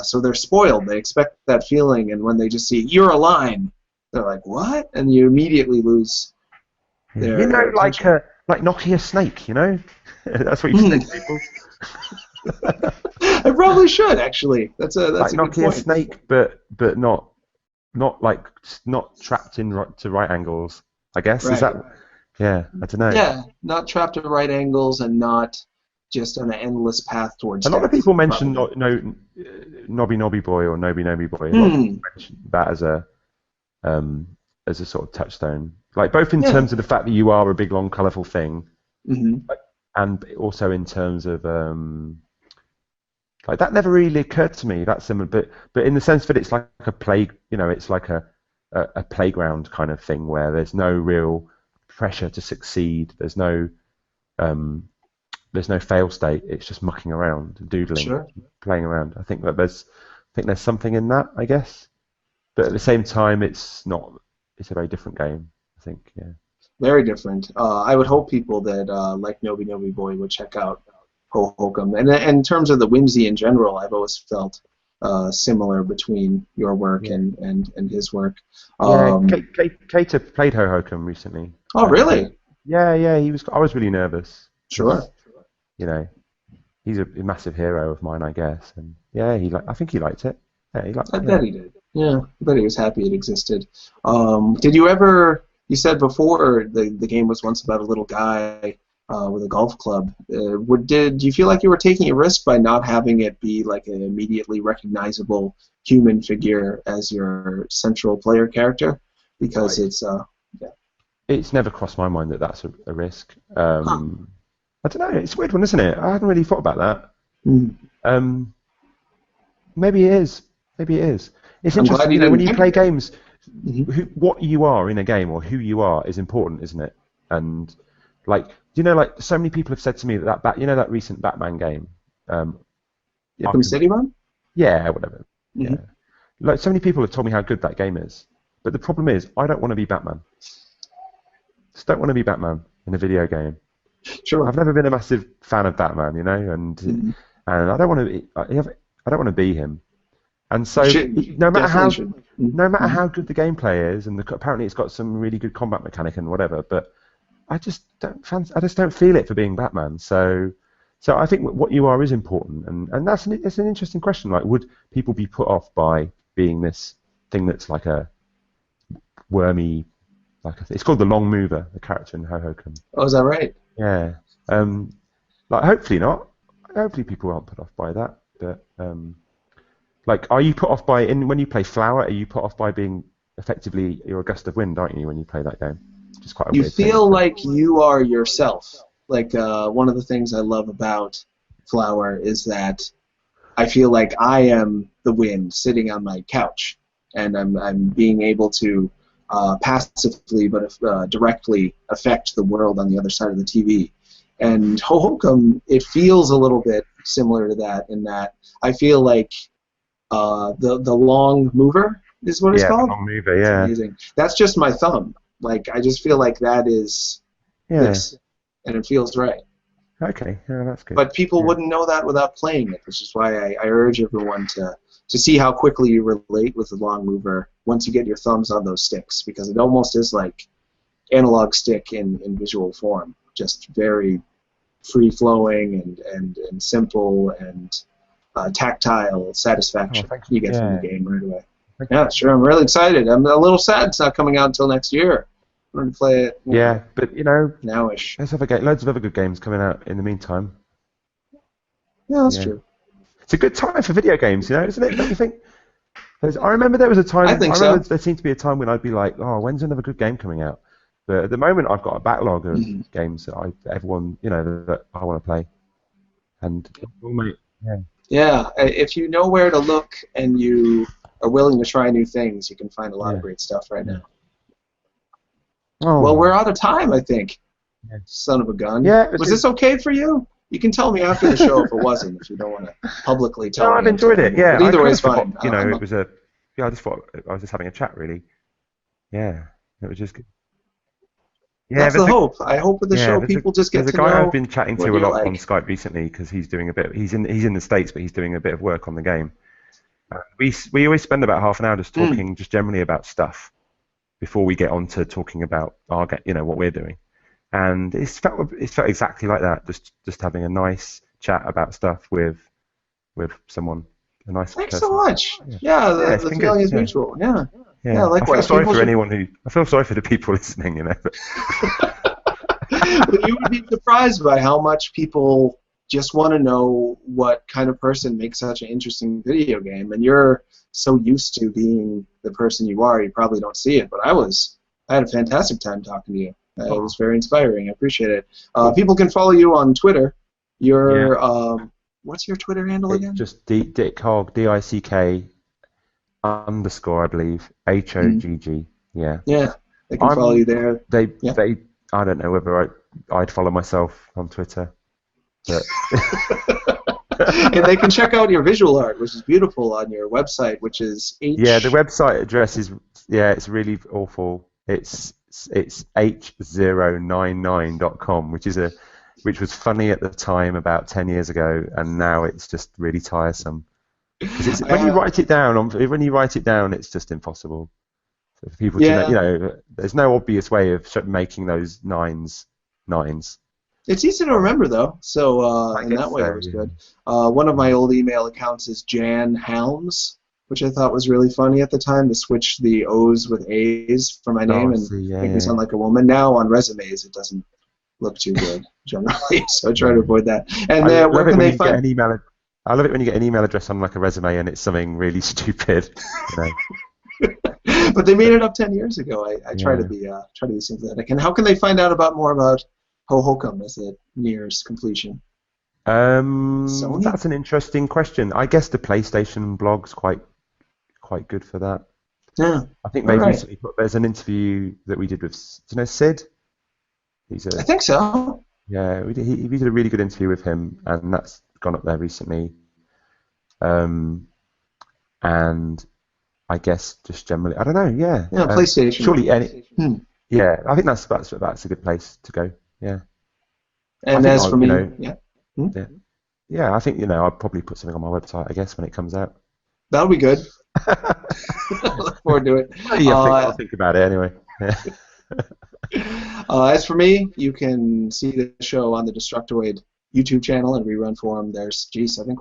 So they're spoiled. They expect that feeling, and when they just see you're a line, they're like, what? And you immediately lose their attention. Like Nokia Snake, you know? That's what you say to people. I probably should actually. That's like a Nokia good point. Snake, but not trapped to right angles. I guess Right. Is that? Yeah, I don't know. Yeah, not trapped at right angles and not just on an endless path towards A lot of death, people mention probably. Nobby Nobby Boy or Noby Noby Boy. A lot of people mention that as a sort of touchstone, like both in terms of the fact that you are a big, long, colourful thing, and also in terms of like that never really occurred to me. That's similar, but in the sense that it's like a play, you know, it's like a playground kind of thing where there's no real pressure to succeed. There's no fail state. It's just mucking around, doodling, playing around. I think there's something in that, I guess. But at the same time, it's not. It's a very different game, I think. Yeah. Very different. I would hope people that like Noby Noby Boy would check out Hohokum. And in terms of the whimsy in general, I've always felt similar between your work and his work. Kato played Hohokum recently. Oh, really? Yeah. I was really nervous. Sure. You know, he's a massive hero of mine, I guess. And yeah, I think he liked it. Yeah, he liked it. I bet he did. Yeah, I bet he was happy it existed. Did you ever? You said before the game was once about a little guy with a golf club. Did you feel like you were taking a risk by not having it be like an immediately recognizable human figure as your central player character? Because it's never crossed my mind that that's a risk. I don't know. It's a weird one, isn't it? I hadn't really thought about that. Maybe it is. It's interesting, you know, when you play games, what you are in a game or who you are is important, isn't it? And like, you know, like so many people have said to me that recent Batman game, Arkham City one? Yeah, whatever. Yeah, like so many people have told me how good that game is, but the problem is I don't want to be Batman. Just don't want to be Batman in a video game. Sure. I've never been a massive fan of Batman, you know, and I don't want to be him. And so, no matter how good the gameplay is, and apparently it's got some really good combat mechanic and whatever, but I just don't feel it for being Batman. So I think what you are is important, and it's an interesting question. Like, would people be put off by being this thing that's like a wormy, it's called the Long Mover, the character in Hohokum. Oh, is that right? Yeah. Like, hopefully not. Hopefully people aren't put off by that, but. Like, are you put off by, when you play Flower, are you put off by being, effectively, you're a gust of wind, aren't you, when you play that game? Which is quite a weird thing. You feel like you are yourself. Like, one of the things I love about Flower is that I feel like I am the wind sitting on my couch, and I'm being able to passively but directly affect the world on the other side of the TV. And Hohokum, it feels a little bit similar to that in that I feel like the long mover is what it's called. Long mover, yeah. Amazing. That's just my thumb. Like I just feel like that is this, and it feels right. Okay, yeah, that's good. But people wouldn't know that without playing it, which is why I urge everyone to see how quickly you relate with the long mover once you get your thumbs on those sticks, because it almost is like analog stick in visual form, just very free flowing and simple and tactile satisfaction you get from the game right away. Yeah, sure. I'm really excited. I'm a little sad it's not coming out until next year. I'm going to play it. But you know, nowish. There's loads of other good games coming out in the meantime. Yeah, that's true. It's a good time for video games, you know, isn't it? Don't you think? I remember there was a time. There seemed to be a time when I'd be like, "Oh, when's another good game coming out?" But at the moment, I've got a backlog of games that that I want to play. And yeah, if you know where to look and you are willing to try new things, you can find a lot of great stuff right now. Oh. Well, we're out of time, I think. Son of a gun. Yeah. Was this okay for you? You can tell me after the show if it wasn't, if you don't want to publicly tell me. No, I've enjoyed it. Yeah. But either way, I it's fine. forgot, it was a. Yeah, I just thought I was just having a chat, really. Yeah, it was just good. Yeah, that's the hope. I hope with the show people just get to know. There's a guy I've been chatting to a lot like. on Skype recently because he's doing a bit. He's in the States, but he's doing a bit of work on the game. We always spend about half an hour just talking, just generally about stuff, before we get on to talking about our, what we're doing. And it felt exactly like that. Just having a nice chat about stuff with someone. A nice Thanks person. so much. Yeah, the feeling is mutual. Yeah. Yeah, likewise. I feel sorry for the people listening, But you would be surprised by how much people just want to know what kind of person makes such an interesting video game, and you're so used to being the person you are, you probably don't see it. But I had a fantastic time talking to you. It was very inspiring. I appreciate it. People can follow you on Twitter. What's your Twitter handle again? It's just Dick Hogg, DICK _ I believe, HOGG. Yeah. Yeah. They can follow you there. They I don't know whether I'd follow myself on Twitter. But and they can check out your visual art, which is beautiful, on your website, which is Yeah, the website address is it's really awful. It's h099.com, which was funny at the time about 10 years ago, and now it's just really tiresome. Because when you write it down, it's just impossible for people to know. There's no obvious way of making those nines. It's easy to remember, though, so in that way it was good. One of my old email accounts is Jan Holmes, which I thought was really funny at the time, to switch the O's with A's for my name and make me sound like a woman. Now on resumes it doesn't look too good generally, so I try to avoid that. And where can they find? I love it when you get an email address on like a resume and it's something really stupid. But they made it up 10 years ago. I try to be sympathetic. And how can they find out more about Hohokum as it nears completion? That's an interesting question. I guess the PlayStation blog's quite good for that. Yeah. I think maybe recently there's an interview that we did with, do you know Sid? I think so. Yeah, we did a really good interview with him, and that's gone up there recently. And I guess just generally, I don't know. Yeah. Yeah, PlayStation. Surely Yeah, I think that's a good place to go. Yeah. And as for me, yeah, I think I'll probably put something on my website, I guess, when it comes out. That'll be good. Look forward to it. I'll think about it anyway. Yeah. As for me, you can see the show on the Destructoid YouTube channel and rerun forum. I think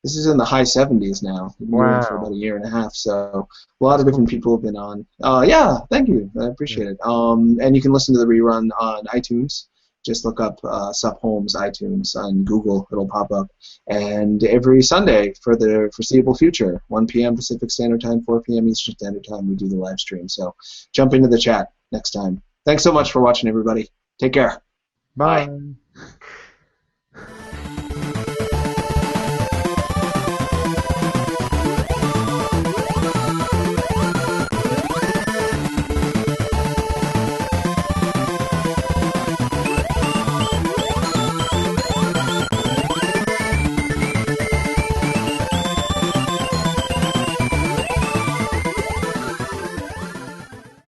this is in the high 70s now. We've been doing it for about a year and a half, so a lot of different people have been on. Yeah, thank you. I appreciate it. And you can listen to the rerun on iTunes. Just look up Sup Holmes iTunes on Google. It'll pop up. And every Sunday for the foreseeable future, 1 p.m. Pacific Standard Time, 4 p.m. Eastern Standard Time, we do the live stream. So jump into the chat next time. Thanks so much for watching, everybody. Take care. Bye.